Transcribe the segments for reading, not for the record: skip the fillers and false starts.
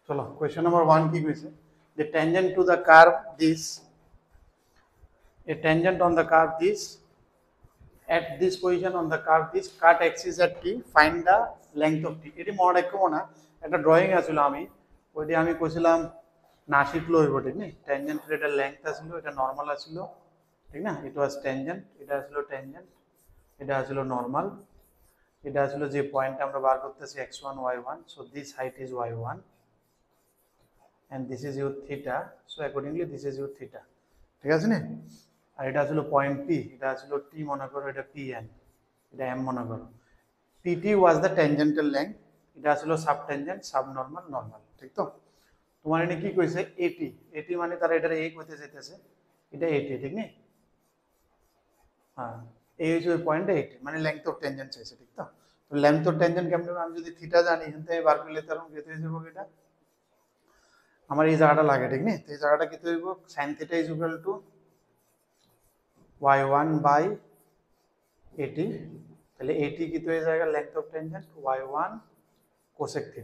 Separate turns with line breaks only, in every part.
चलो question number 1 की question the tangent to the curve this a tangent on the curve this at this position on the curve this cut axis at t find the length of t এটি মনে রাখবো না একটা drawing আছিল আমি ওইটি আমি কইছিলাম না শিখলো হইব ঠিক না ট্যানজেন্টের এটা লেংথ আছিল এটা নরমাল আছিল ঠিক না ইট ওয়াজ ট্যানজেন্ট এটা ছিল ট্যানজেন্ট এটা ছিল নরমাল এটা ছিল যে পয়েন্ট আমরা বার করতেছি x1 y1 so this height is y1 and this is your theta so accordingly this is your theta ঠিক আছে না আর এটা ছিল পয়েন্ট p এটা ছিল t মনে করো এটা pn এটা m মনে করো pt was the tangential length এটা ছিল সাবটেনজেন্ট সাবনরমাল নরমাল ঠিক তো তোমার এনে কি কইছে at at মানে তারা এটা a কইতে যাইতেছে এটা at ঠিক না হ্যাঁ এই হচ্ছে পয়েন্ট 8 মানে লেংথ অফ ট্যানজেন্ট চাইছে ঠিক তো তো লেংথ অফ ট্যানজেন্ট কেমনে আমি যদি থিটা জানি এখান থেকে বার করলে তার কেটে যাব এটা আমার এই জায়গাটা লাগে ঠিক না তো এই জায়গাটা কি হইব sin θ is equal to y1 by at তাহলে at কি তো এই জায়গা length of tangent y1 cosec θ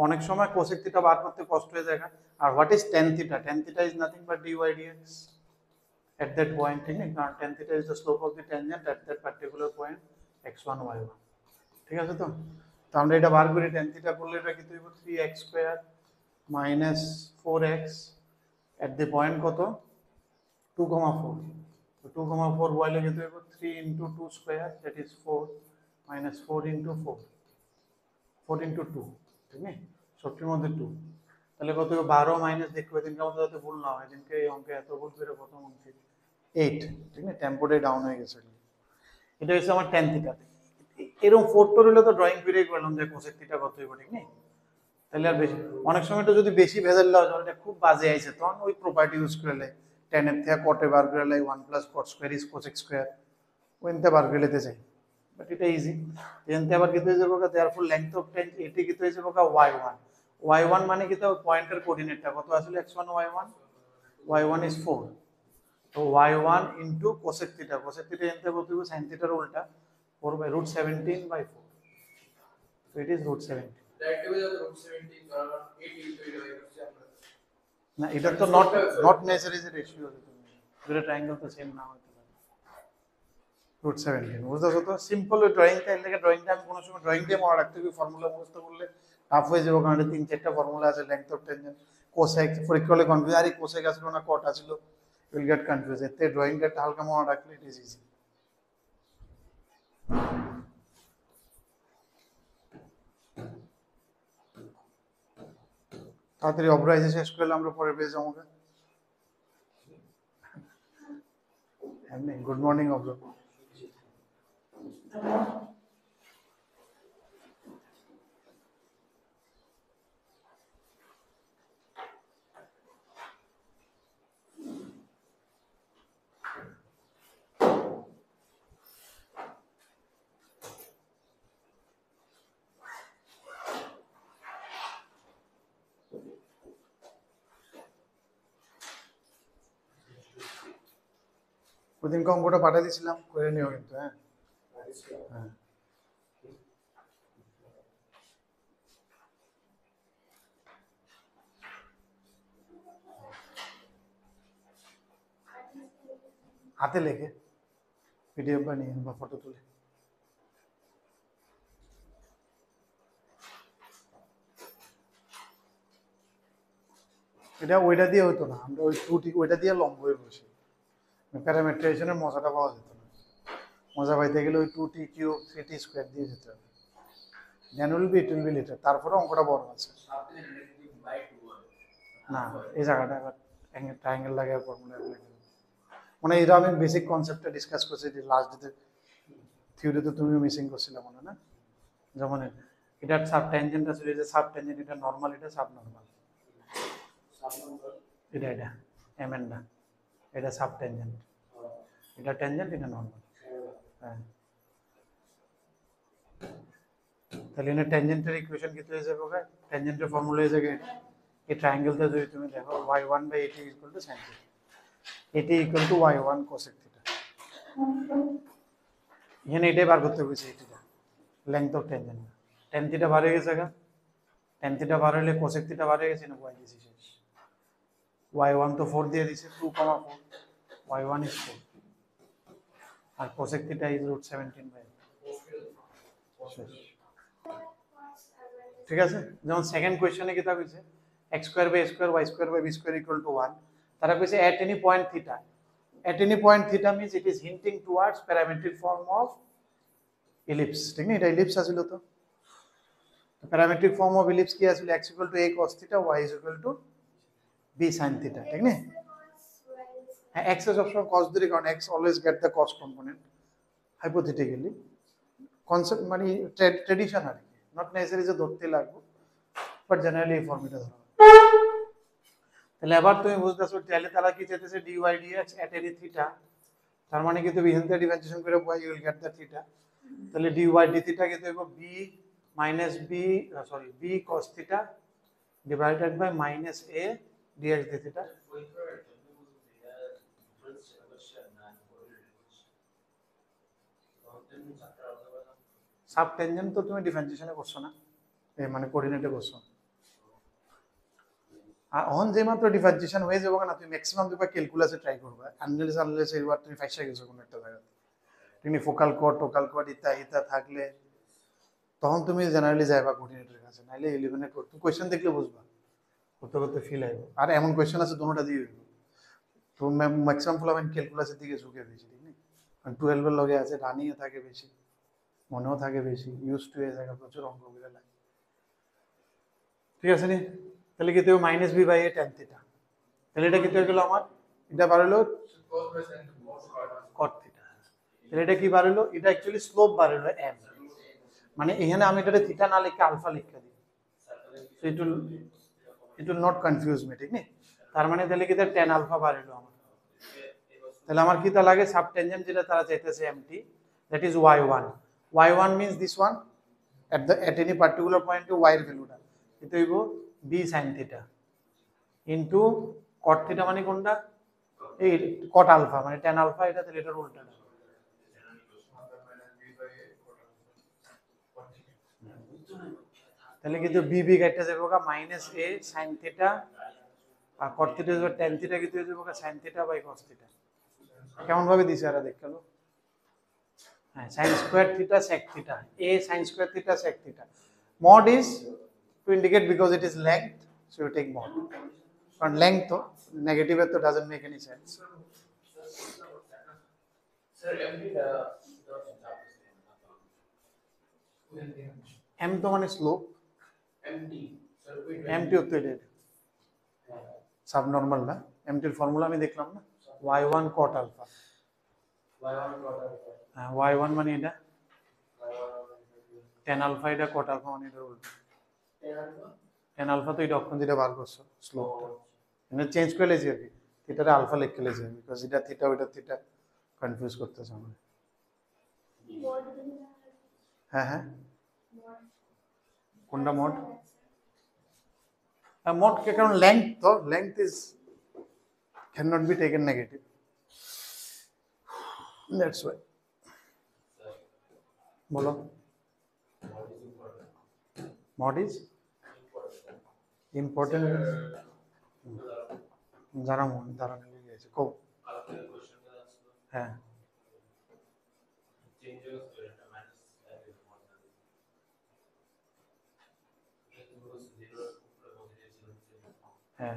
অনেক সময় cosec θ বার করতে কষ্ট হয়ে যায় আর what is tan θ is nothing but dy dx at that point ঠিক না কারণ tan θ is the slope of the tangent at that particular point x1 y1 ঠিক আছে তো তো আমরা এটা বার করি tan θ করলে এটা কি হইব 3x square minus 4x at the point কত 2,4 তো 2,4 বলে কত হইব 3 into 2 square that is 4 minus 4 into 4 4 into 2 ঠিক না সবটির মধ্যে 2 তাহলে কত হইব 12 মাইনাস দেখো এদিন কেমন যাতে ভুল না হয় এদিনকে এই অঙ্কে এত ভুল করে প্রথম অঙ্কে 8 ঠিক না টেম্পোটাই ডাউন হয়ে গেছে এটা হচ্ছে আমার tan θ এরকম 4 তোর হলে তো ড্রয়িং পিরিয়ড করলাম যে cosec θ কত হইব ঠিক না তাহলে আর বেশি অনেক সময় তো যদি বেশি ভেজাল দাও এটা খুব বাজে আইছে তখন ওই প্রপার্টি ইউজ করলে tan এর থেকে cot এ বার করলে 1 plus cot square is cosec square ওইতে বার করে নিতে চাই বাট এটা ইজি এনতে আবার কি হয়ে যাবে therefore length of tan এটি কি হয়ে যাবে y1 y1 মানে কি তো পয়েন্টের কোঅর্ডিনেটটা কত আসলে x1 y1 y1 is 4 তো y1 into cosec θ এনতে কত হবে sin θ এর উল্টা 4 by root 17 by 4 so it is root 17 না এটা তো নট নেসেসারি যে রেশিও দুটো ট্রায়াঙ্গেল তো সেম না হতে পারে রুট 17 বুঝছো তো সিম্পল ড্রয়িং টা এর ড্রয়িংটা আমি কোনো সময় ড্রয়িং দিয়ে মনে রাখতে হবে ফর্মুলা মুখস্থ করলে টাফ হয়ে যাবে কারণ তিন চারটা ফর্মুলা আছে লেংথ অফ ট্যানজেন্ট কোসেক পরীক্ষা হলে কনফিউজ আরে কোসেক আসলো না কট আসলো উইল গেট কনফিউজ এতে ড্রয়িংটা হালকা মনে রাখলে ইট ইজ ইজি তাড়াতাড়ি অবরাইজে শেষ করলে আমরা পরে পেয়ে যাবো এমনি গুড মর্নিং অব্র ওদিন অঙ্কটা পাঠিয়ে দিয়েছিলাম করে নিও কিন্তু হ্যাঁ হ্যাঁ হাতে লেখে পিডিএফ বানিয়ে বা ফটো তুলে এটা ওইটা দিয়ে হতো না আমরা ওই টুটি ওইটা দিয়ে লম্ব হয়ে বসি প্যারামেট্রাইজেশনের মজাটা পাওয়া যেত না মজা পাইতে গেলে ওই 2t কিউব 3t স্কয়ার দিয়ে যেতে হবে দেন উইল বি লেটার তারপরে অঙ্কটা বড় আছে না এই জায়গাটা আবার ট্রায়াঙ্গেল লাগার ফর্মুলা মানে এটা আমি বেসিক কনসেপ্টটা ডিসকাস করছি যে লাস্ট ডেতে থিওরিতে তুমিও মিসিং করছিলে মনে না যেমন এটা সাব ট্যানজেন্ট আছে যে সাব ট্যানজেন্ট এটা নরমাল এটা সাব নরমাল এটা এমএনডা এটা সাব ট্যানজেন্ট এটা ট্যানজেন্ট এটা নরমাল হ্যাঁ তাহলে এর ট্যানজেন্টের ইকুয়েশন কি হয়ে যাবে ওকে ট্যানজেন্টের ফর্মুলা হয়ে যাবে এই ট্রায়াঙ্গেলটা যদি তুমি দেখো y1 by at is equal to sin θ at equal to y1 cosec θ এখানে এটাই বার করতে হয়েছে এটা লেংথ অফ ট্যানজেন্ট tan θ বার হয়ে গেছে tan থিটা বার হলে কোসেক থিটা বার হয়ে গেছে না, y দিছি শেষ। y1 তো 4 দিয়ে দিছে 2,4, y1 is 4 আর কোসেক থিটা is √17/4 শেষ। ঠিক আছে, যেমন সেকেন্ড কোশ্চেনে কি তা কইছে x square by a square y square by b square equal to 1, তারা কইছে at any point theta, at any point theta means it is hinting towards parametric form of ellipse, ঠিক না? এটা ellipse আছিল তো, প্যারামেট্রিক ফর্ম অফ ইলিপস কি আসলে x equal to a cos theta y equal to b sin theta, ঠিক না? হ্যাঁ, x এর সবসময় cos ধরি কারণ x always get the cos component hypothetically, concept মানে ট্রেডিশন আর কি, নট নেসেসারি যে ধরতে লাগবে, বাট জেনারেলি এই ফর্মুলা ধরো। তাহলে এবার তুমি বুঝতেছো তাহলে তারা কি চাইতেছে dy dx at any theta, তার মানে কি তুমি এখান থেকে ডিফারেন্সিয়েশন করে y you will get the theta, তাহলে dy d থিটা কি দেব b minus b b cos theta divided by minus a dx d theta। Sub tangent তো তুমি ডিফারেন্সিয়েশনে করছো না, এই মানে কোঅর্ডিনেটে করছো, আর অন যে মাত্র ডিফারেন্সিয়েশন হয়ে যাবে না তুমি ম্যাক্সিমাম দিবা ক্যালকুলাসে ট্রাই করবে, আনলেস এবার তুমি ফাইসা গেছো কোনো একটা জায়গায়, তুমি ফোকাল কোড টোকাল কোড ইতা থাকলে তখন তুমি জেনারেলি যাইবা কোঅর্ডিনেটরের কাছে, নাইলে 11 এ তুমি কোশ্চেন দেখলে বুঝবা, করতে করতে ফিল আইব। আর এমন কোশ্চেন আছে দুটোটা দিয়ে হইব, তো ম্যাক্সিমাম ফলাফল ক্যালকুলাসের দিকে ঝুঁকে বেশি, ঠিক না? কারণ 12 এর লগে আছে, রানিং এ থাকে বেশি, মনেও থাকে বেশি, ইউজ টু এ জায়গা প্রচুর অঙ্ক করে লাগে, ঠিক আছে নি? তাহলে কি দেব minus B by A tan theta, তাহলে এটা কি হয়ে গেল আমার, এটা বার হলো কট থিটা, তাহলে এটা কি বার হলো, এটা অ্যাকচুয়ালি স্লোপ বার হলো এম, মানে এখানে আমি এটা থিটা না লিখে আলফা লিখে দিই, so it will not confuse me, ঠিক না? তার মানে তাহলে কি tan আলফা বার হলো আমার, তাহলে আমার কি তা লাগে সাব টেনজেন্ট যেটা তারা চাইতেছে MT, that is y1, y1 means this one at any particular point to y এর ভ্যালুটা এটা হইব b sin theta into cot theta মানে কোনটা, এই cot আলফা মানে tan আলফা, এটা তাহলে এটার উল্টাটা, তাহলে কিন্তু b কাটতে যাবে মাইনাস a sin theta আর cot theta যাবে tan theta কি হয়ে যাবে sin theta by cos theta, কেমন ভাবে দিছে এরা দেখ গেল, হ্যাঁ sin square theta sec theta, a sin square theta sec theta, mod is to indicate because it is length, so you take mod, কারণ length তো নেগেটিভ এর তো doesn't make any sense, m তো মানে স্লোপ, mt তো এটা সাবনর্মাল না, mt এর ফর্মুলা আমি দেখলাম না, y1 cot alpha, হ্যাঁ y1 মানে এটা tan alpha, এটা cot alpha মানে এটা উল্টো, tan alpha তো এটা অক্ষণ যেটা বার করছো স্লোপটা, মানে চেঞ্জ করে লেছি আর কি, থিটারে আলফা লিখে লেছি বিকজ এটা থিটা ওইটা থিটা কনফিউজ করতেছে আমরা, হ্যাঁ হ্যাঁ কোনটা মোড, মোড কে কারণ লেংথ তো length is can not be taken negative, that's why, বলো mod is important, যারা মন তারা নিয়ে গেছে কো, হ্যাঁ হ্যাঁ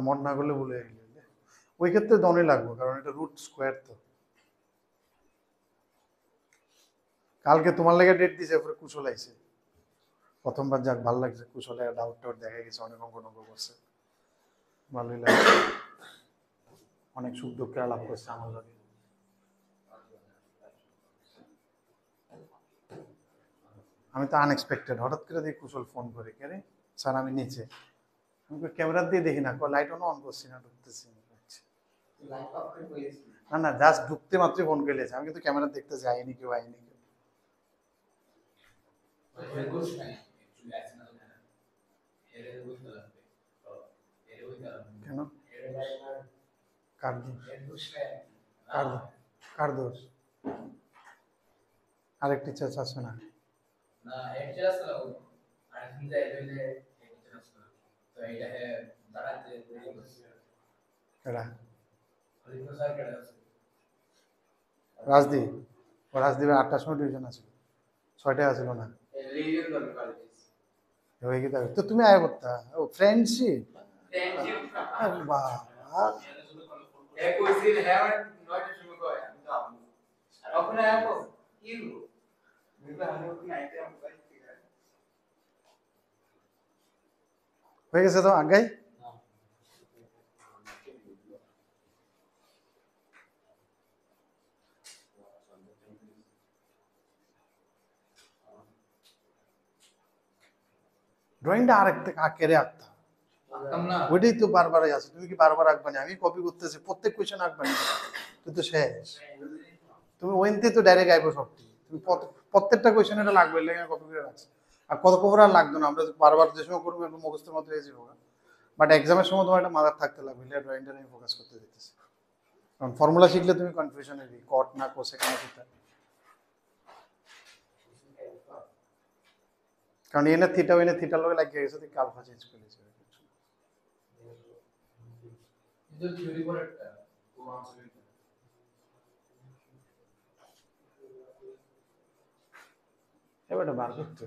মড না করলে ভুলে গেলে ওই ক্ষেত্রে দনে লাগবে কারণ এটা রুট স্কোয়ার তো, কালকে তোমার লেগে ডেট দিছে পরে কুশল আইছে, প্রথমবার যাক ভালো লাগছে, কুশলে ডাউট টাউট দেখা গেছে, অনেক অঙ্ক করছে, ভালোই লাগছে, অনেক সুখ দুঃখের আলাপ করছে আমার লগে, আমি তো আনএক্সপেক্টেড হঠাৎ করে দেখি কুশল ফোন করে, কে রে স্যার আমি নিচে, আমি ক্যামেরা দিয়ে দেখি না, লাইট অন করছি না, ঢুকতেছি না না জাস্ট ঢুকতে মাত্রই ফোন করে লেছে, আমি কিন্তু ক্যামেরা দেখতে যাইনি, কেউ আইনি কেউ, কেন কার দোষ, কার দোষ, আরেক টিচার আছে না,
না হেডচার আসলে আর কিন্তু এলে হেডচার আসলে তো এটা হে দাঁড়াতে দেরি করছে
এরা
খলিফা স্যার কেডা আছে
রাজদীপ রাজদীপের 8টার সময় ডিভিশন আছে 6টায় আসলো না
রিভিউ করবে কলেজ
হয়ে গেছে তো তুমি আয় করতা ও ফ্রেন্ডশিপ
ফ্রেন্ডশিপ
বাহ
এক কইছিল হ্যাঁ 9টার সময় কয় আমি তো আমু আর ওখানে আবো কি হলো বিবা আমি ওখানে আইতে আমি বাড়ি থেকে
হয়ে গেছে তো আগাই ড্রয়িংটা আরেকটা আঁকেরে আঁকতা ওইটাই তো বারবারই আছে তুমি কি বারবার আঁকবা না আমি কপি করতেছি প্রত্যেক কোয়েশ্চেন আঁকবা না তুই তো শেষ তুমি ওইনতে তো ডাইরেক্ট আইবো সবটি তুমি প্রত্যেকটা কোয়েশ্চেন এটা লাগবে লেগে কপি করে রাখছো আর কত কভার আর লাগতো না আমরা বারবার যে সময় করবো একটু মুখস্থের মতো হয়ে যাবো বাট এক্সামের সময় তোমার একটা মাথার থাকতে লাগবে ড্রয়িংটা আমি ফোকাস করতে দিতেছি কারণ ফর্মুলা শিখলে তুমি কনফিউশন হবি কট না কোসেক না কোথা কারণ এনে থিটার লগে লাগিয়ে গেছে তুই আলফা চেঞ্জ করে দিয়েছে
কিন্তু থিওরি করে একটা
এবারে বার করতে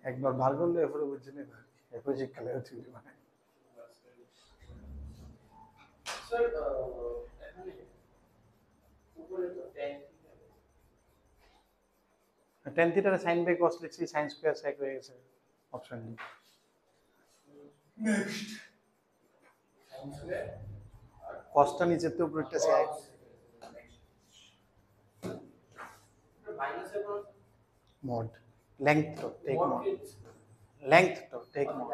একবার বার করলে এরপরে বুঝছি না এরপরে শিক্ষালে থিওরি মানে
স্যার এখানে উপরে তো
tan থিটার sin বাই cos লিখছি sin স্কয়ার sec হয়ে গেছে অপশন ডি
নেক্সট
cosটা নিচে তো উপরেরটা sec mod length to take mod length to take mod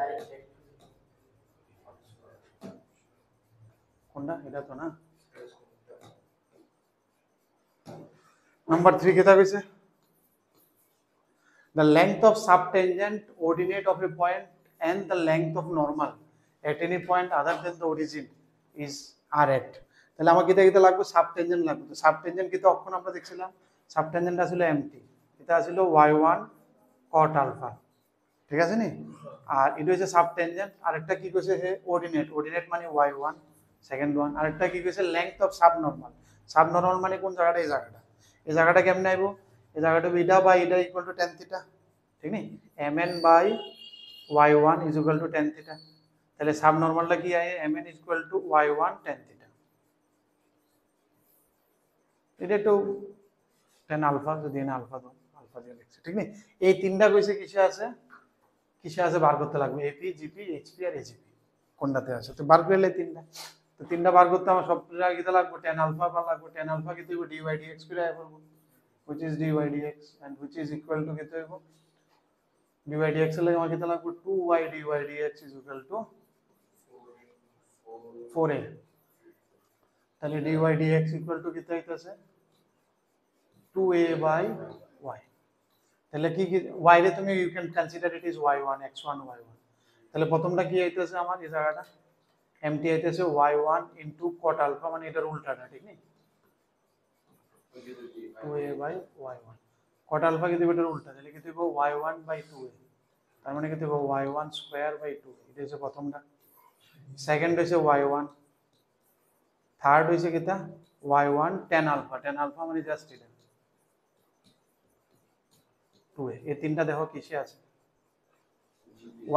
কোনটা এটা তো না নাম্বার 3 কেটা কইছে the length of subtangent ordinate of a point and the length of normal at any point other than the origin is r at তাহলে আমাকে এটা লাগবে সাবটেনজেন্ট লাগবে তো সাবটেনজেন্ট কি তো অক্ষণ আমরা দেখছিলাম সাবটেনজেন্ট ছিল এমটি এটা ছিল y1 cot alpha ঠিক আছে নি আর এটা হচ্ছে সাবটেনজেন্ট আরেকটা কি কইছে হে অর্ডিনেট মানে y1 সেকেন্ড ওয়ান আরেকটা কি কইছে লেংথ অফ সাবনরমাল মানে কোন জায়গাটা এই জায়গাটা কেমনে আইবো এই জায়গাটা এটা বাই এটা ইকুয়াল টু tan থিটা ঠিক নি mn by y1 is equal to tan theta তাহলে সাবনরমালটা কি আয় mn is equal to y1 tan theta এটা তো tan আলফা যদি না আলফা দাও আলফা দিয়ে লিখছি ঠিক নি এই তিনটা কইছে কিসে আছে বার করতে লাগবে এপি জিপি এইচপি আর এজিপি কোনটাতে আছে তো বার করলে তিনটা তো তিনটা বার করতে আমার সব জায়গায় লাগবে tan আলফা বা লাগবে tan আলফা কি তুই dy dx করে আয় করব which is dy dx and which is equal to কত হইব dy dx এর লাগে আমার কত লাগবে 2y dy dx is equal to 4a তাহলে dy dx equal to কত হইতাছে 2a by y তাহলে কি y রে তুমি you can consider it is y1 x1 y1 তাহলে প্রথমটা কি হইতাছে আমার এই জায়গাটা mt হইতাছে y1 into cot alpha মানে এটার উল্টাটা ঠিক নেই 2a by y1 cot alpha কি দিবে এটার উল্টা তাহলে কি দিব y1 by 2a তার মানে কি দিব y1 square by 2 এটা হচ্ছে প্রথমটা সেকেন্ড হইছে y1 থার্ড হইছে কিটা y1 tan alpha মানে জাস্ট এটা 2a এই তিনটা দেখো কিসে আছে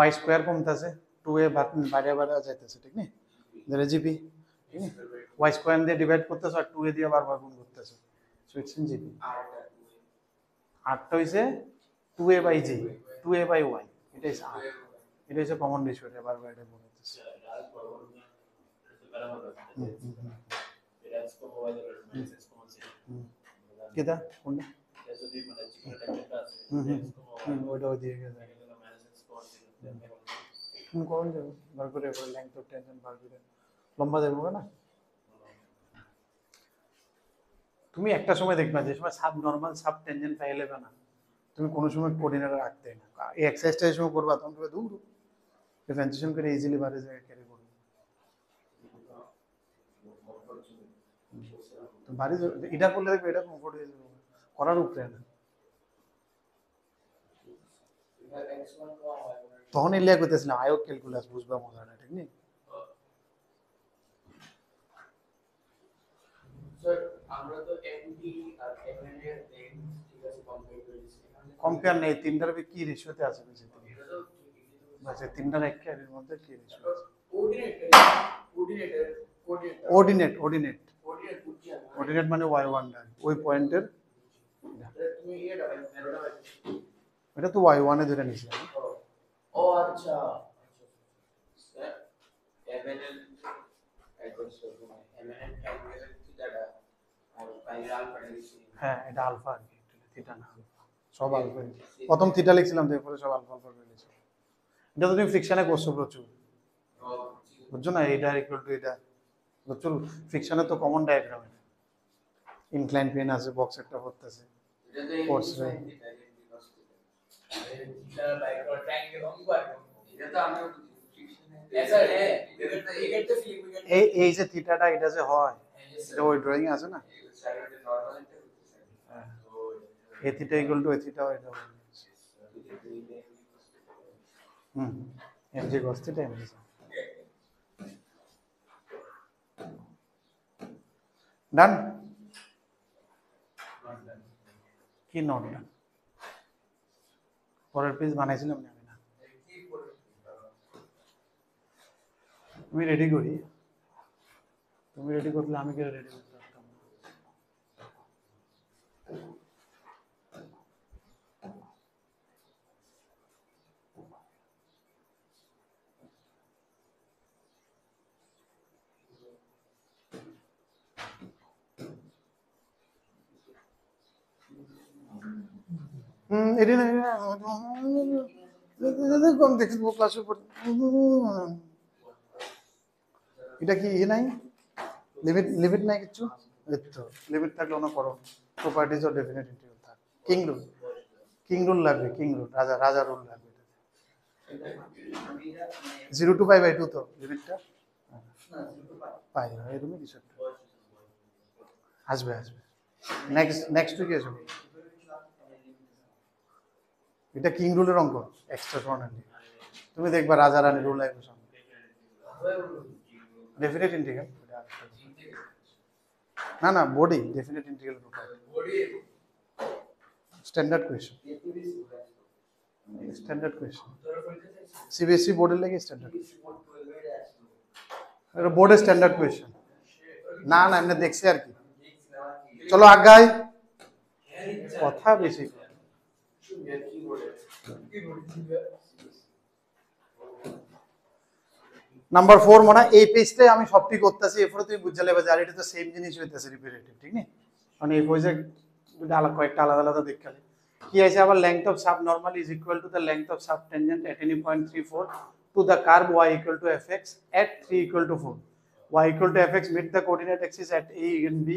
y স্কয়ার কমতাছে 2a বাইরে যাইতেছে ঠিক নেই ধরে জিপি ঠিক নেই y স্কয়ার দিয়ে ডিভাইড করতেছে আর 2a দিয়ে বারবার গুণ করতেছে সো ইটস ইন জিপি আরটা হইছে 2a বাই জি 2a বাই y এটা ইজ r এটা হচ্ছে কমন রেশিও এটা বারবার এটা বলতেছে কিটা কোনটা ওইটাও দিয়ে গেছে কোন যাবে বার করে লেংথ অফ টেনশন বার করে লম্বা যাবে না তুমি একটা সময় দেখবা যে সময় সাব নরমাল সাব টেনশন পাইলে না তুমি কোনো সময় কোঅর্ডিনেটর রাখতে না এই এক্সারসাইজটা সময় করবা তখন তুমি দূর ডিফারেন্সিয়েশন করে ইজিলি বারে যায় ক্যারি করবে তো বাড়ি এটা করলে দেখবে এটা কমফোর্ট হয়ে যাবে করার উপরে না তখন এলিয়া করতেছিলাম আয়োগ ক্যালকুলাস বুঝবা মজাটা ঠিক নেই
স্যার আমরা তো এমডি আর এমএন এর ঠিক আছে কম্পেয়ার করেছি
কম্পেয়ার নেই তিনটার কি রেশিওতে আছে বুঝতে বাস এই তিনটার এক এর মধ্যে কি রেশিও আছে অর্ডিনেট মানে y1 টা ওই পয়েন্টের
তুমি এটা
এটা তো y1 এ ধরে নিছি
ও আচ্ছা স্যার এমএন এর
হ্যাঁ এটা আলফা আর কি থিটা না সব আলফা প্রথম থিটা লিখছিলাম তারপরে সব আলফা আলফা করে লিখছি এটা তো তুমি ফ্রিকশনে করছো প্রচুর বুঝছো না এটা ইকুয়াল টু এটা প্রচুর ফ্রিকশনে তো কমন ডায়াগ্রাম এটা ইনক্লাইন প্লেন আছে বক্স একটা করতেছে ফোর্স রে এই যে থিটাটা এটা যে হয় এটা ওই ড্রয়িং আছে না A theta equal to A theta এটা M G cos theta M G done কি নট ডান পরের পেজ বানাইছিলাম না আমি না তুমি রেডি করি তুমি রেডি করলে আমি কি রেডি করতে পারতাম না এটি না কম দেখবো ক্লাসের পর এটা কি ইয়ে নাই লিমিট নাই কিছু তো লিমিট থাকলে অন্য করো প্রপার্টিজ অফ ডেফিনিট ইন্টিগ্রাল থাক কিং রুল লাগবে কিং রুল রাজা রুল লাগবে 0 to π/2 তো লিমিটটা পাই এরকমই কিছু একটা আসবে নেক্সট উইকে আসবে এটা কিং রুলের অঙ্ক এক্সট্রাঅর্ডিনারি তুমি দেখবা রাজা রানী রুল লাগবে সামনে ডেফিনিট ইন্টিগ্রাল না body definite integral standard question CBSE বোর্ডের লাগে স্ট্যান্ডার্ড এটা বোর্ডের স্ট্যান্ডার্ড কোয়েশ্চন না এমনি দেখছি আর কি চলো আগাই কথা বেশি নাম্বার 4 মানে এই পেজটাই আমি সবটি করতেছি এরপরে তুমি বুঝে নেবে যে আর এটা তো সেম জিনিস হইতেছে রিপিটেটিভ ঠিক না মানে এই পেজে কয়েকটা আলাদা দেখালে কি আছে আবার length of sub normal is equal to the length of sub tangent at any point 34 two the curve y equal to fx at 3 equal to 4 y equal to fx meet the coordinate axis at a and b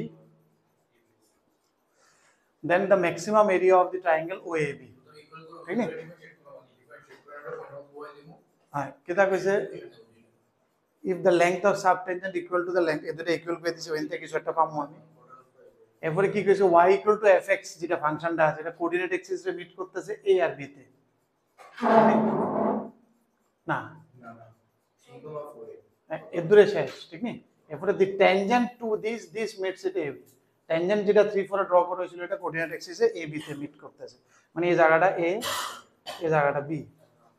then the maximum area of the triangle OAB ঠিক না হ্যাঁ কিটা কইছে if the length of subtangent equal to the length এদের equal করে দিছে ওইন থেকে কিছু একটা পাবো আমি এরপরে কি কইছে y equal to fx যেটা ফাংশনটা আছে এটা কোঅর্ডিনেট অ্যাক্সিস রে মিট করতেছে a আর b তে না এদুরে শেষ ঠিক না এরপরে the tangent to this meets it ab tangent যেটা 3 4 এ ড্র করা হয়েছিল এটা কোঅর্ডিনেট অ্যাক্সিসে a b তে মিট করতেছে মানে এই জায়গাটা a এই জায়গাটা b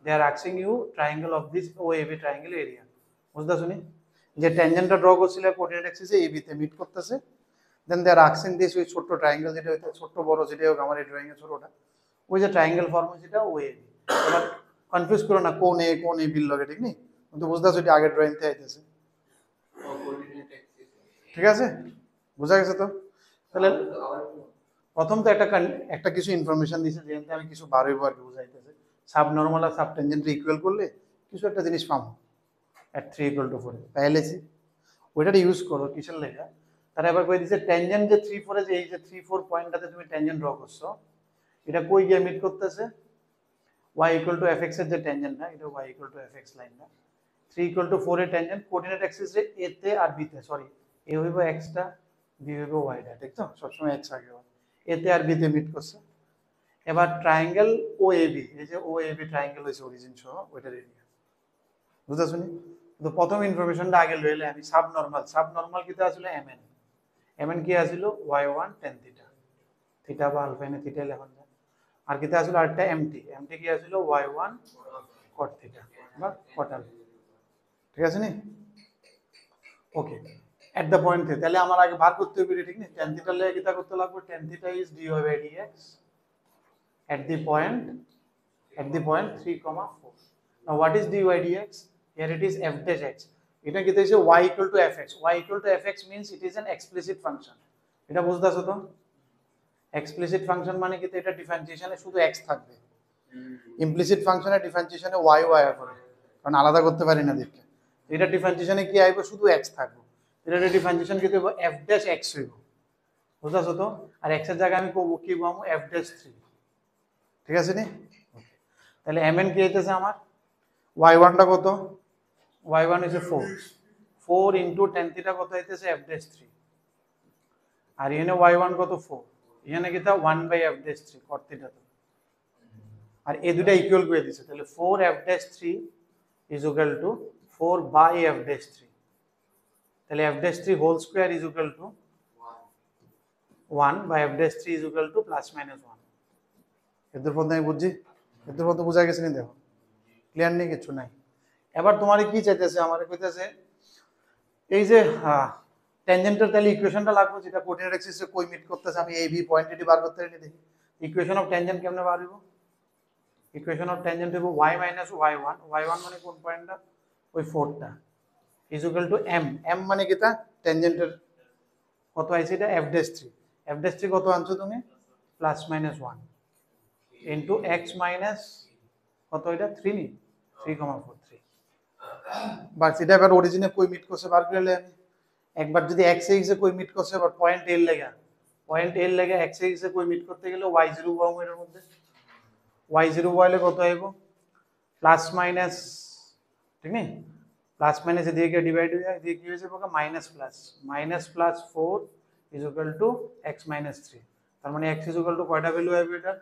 they are asking you triangle of this OAB triangle area বুঝদা শুনি যে ট্যানজেন্টটা ড্র করছিল কোঅর্ডিনেট অ্যাক্সিসে AB তে মিট করতেছে দেন দে আর আস্কিং দিস ওই ছোট ট্রায়াঙ্গেল যেটা হইতো ছোট বড় যেটা হোক আমার এই ড্রয়িং এ ছোটটা ওই যে ট্রায়াঙ্গেল ফর্ম যেটা OAB এবার কনফিউজ করো না কোন এ বিল লগে ঠিক নেই কিন্তু বুঝদা সেটা আগের ড্রয়িং তে আইতেছে ঠিক আছে বুঝা গেছে তো তাহলে প্রথম তো একটা কিছু ইনফরমেশন দিয়েছে যেটা আমি কিছু বারবার বুঝাইতেছে সাব নরমাল আর সাব টেনজেন্ট ইকুয়াল করলে কিছু একটা জিনিস পাবো at 3 equal to 4 পাইলেছি ওইটা ইউজ করো কিসের লেখা তার এবার কই দিছে ট্যানজেন্ট যে 3 4 এ যে এই যে 3 4 পয়েন্টটাতে তুমি ট্যানজেন্ট ড্র করছো এটা কই গিয়ে মিট করতেছে y equal to fx এর যে ট্যানজেন্ট না এটা y equal to fx line না 3 equal to 4 এর ট্যানজেন্ট কোঅর্ডিনেট অ্যাক্সিস এ তে আর b তে সরি এ হইবো x টা বি হবে ওয়াই ড্যাট, ঠিক তো? সবসময় এক্স আগে হয়, এতে আর বিতে মিট করছে। এবার ট্রায়াঙ্গেল ও এ বি, এই যে ও এ বি ট্রায়াঙ্গেল হয়েছে অরিজিন সহ, ওইটার এরিয়া বুঝতে শুনি। তো প্রথম ইনফরমেশনটা আগে লইলে আমি সাব নর্মাল কিটা আসলে এম এন কি আসলে Y one tan theta, theta বা আলফা এনে থিটা লেখন যায়। আর কিটা আসলে আরেকটা এমটি কি আসলে ওয়াই ওয়ান কট থিটা বা কট আলফা, ঠিক আছে নি? ওকে, এট দ্য পয়েন্ট থ্রি, তাহলে আমার আগে বার করতে হবে, ঠিক না? টেন থিটা লেগে কিটা করতে লাগবে, tan theta is D Y by DX at the point 3, 4. Now what is dy dx? Here it is f dash x. এটা কি হইছে y equal to fx. Y equal to fx means it is an explicit function. এটা বুঝতাছো তো? explicit function মানে কি, এটা ডিফারেন্সিয়েশনে শুধু x থাকবে, ইমপ্লিসিট ফাংশনে ডিফারেন্সিয়েশনে y y করে, কারণ আলাদা করতে পারি না দেখে। এটা ডিফারেন্সিয়েশনে কি আইবে, শুধু x থাকবে। এটা ডিফারেন্সিয়েশন কি দেব, f dash x হইব, বুঝতাছো তো? আর x এর জায়গায় আমি কি পাবো, f dash 3, ঠিক আছে নি? তাহলে mn কি হইতেছে আমার, y1 টা কত, y1 হইছে 4 ইনটু tan থিটা কত হইতেছে f dash 3, আর এখানে y1 কত 4, এখানে কি তা 1 বাই f dash 3 cot থিটা, তো আর এই দুটো ইকুয়াল করে দিছে, তাহলে 4 f dash 3 is equal to 4 by f dash 3, তাহলে f dash 3 whole square is equal to 1 by f dash 3 is equal to plus minus 1। এদের পর্যন্ত আমি বুঝছি, এদের পর্যন্ত বোঝা গেছে নি? দেখো ক্লিয়ার নেই, কিছু নাই। এবার তোমারে কি চাইতেছে, আমারে কইতেছে এই যে ট্যানজেন্টের তাহলে ইকুয়েশনটা লাগবে, যেটা কোঅর্ডিনেট অ্যাক্সিসে কই মিট করতেছে, আমি এই বি পয়েন্ট এটি বার করতে পারি, দেখি ইকুয়েশন অফ ট্যানজেন্ট কেমনে বার হইব। ইকুয়েশন অফ ট্যানজেন্ট হইব y মাইনাস y1, y1 মানে কোন পয়েন্টটা, ওই 4টা, ইজ ইকুয়াল টু m মানে কিটা, ট্যানজেন্টের কত আইছে এটা f dash 3, f dash 3 কত আনছো তুমি, plus minus 1 into x minus কত, এটা 3 নি, 3,43। বাস এটা এবার অরিজিনে কই মিট করছে বার করলে আমি একবার যদি x এ কই মিট করছে, এবার পয়েন্ট এল লেগে x এ কই মিট করতে গেলে y0 পাবো, এর মধ্যে y0 বলে কত আইবো, প্লাস মাইনাস, ঠিক না? প্লাস মাইনাস এদিকে ডিভাইড হয়ে যায়, এদিকে কি হয়ে যাবে, minus plus 4 is equal two x minus 3, তার মানে x ইজ ইকুয়াল টু কয়টা ভ্যালু হবে এটা,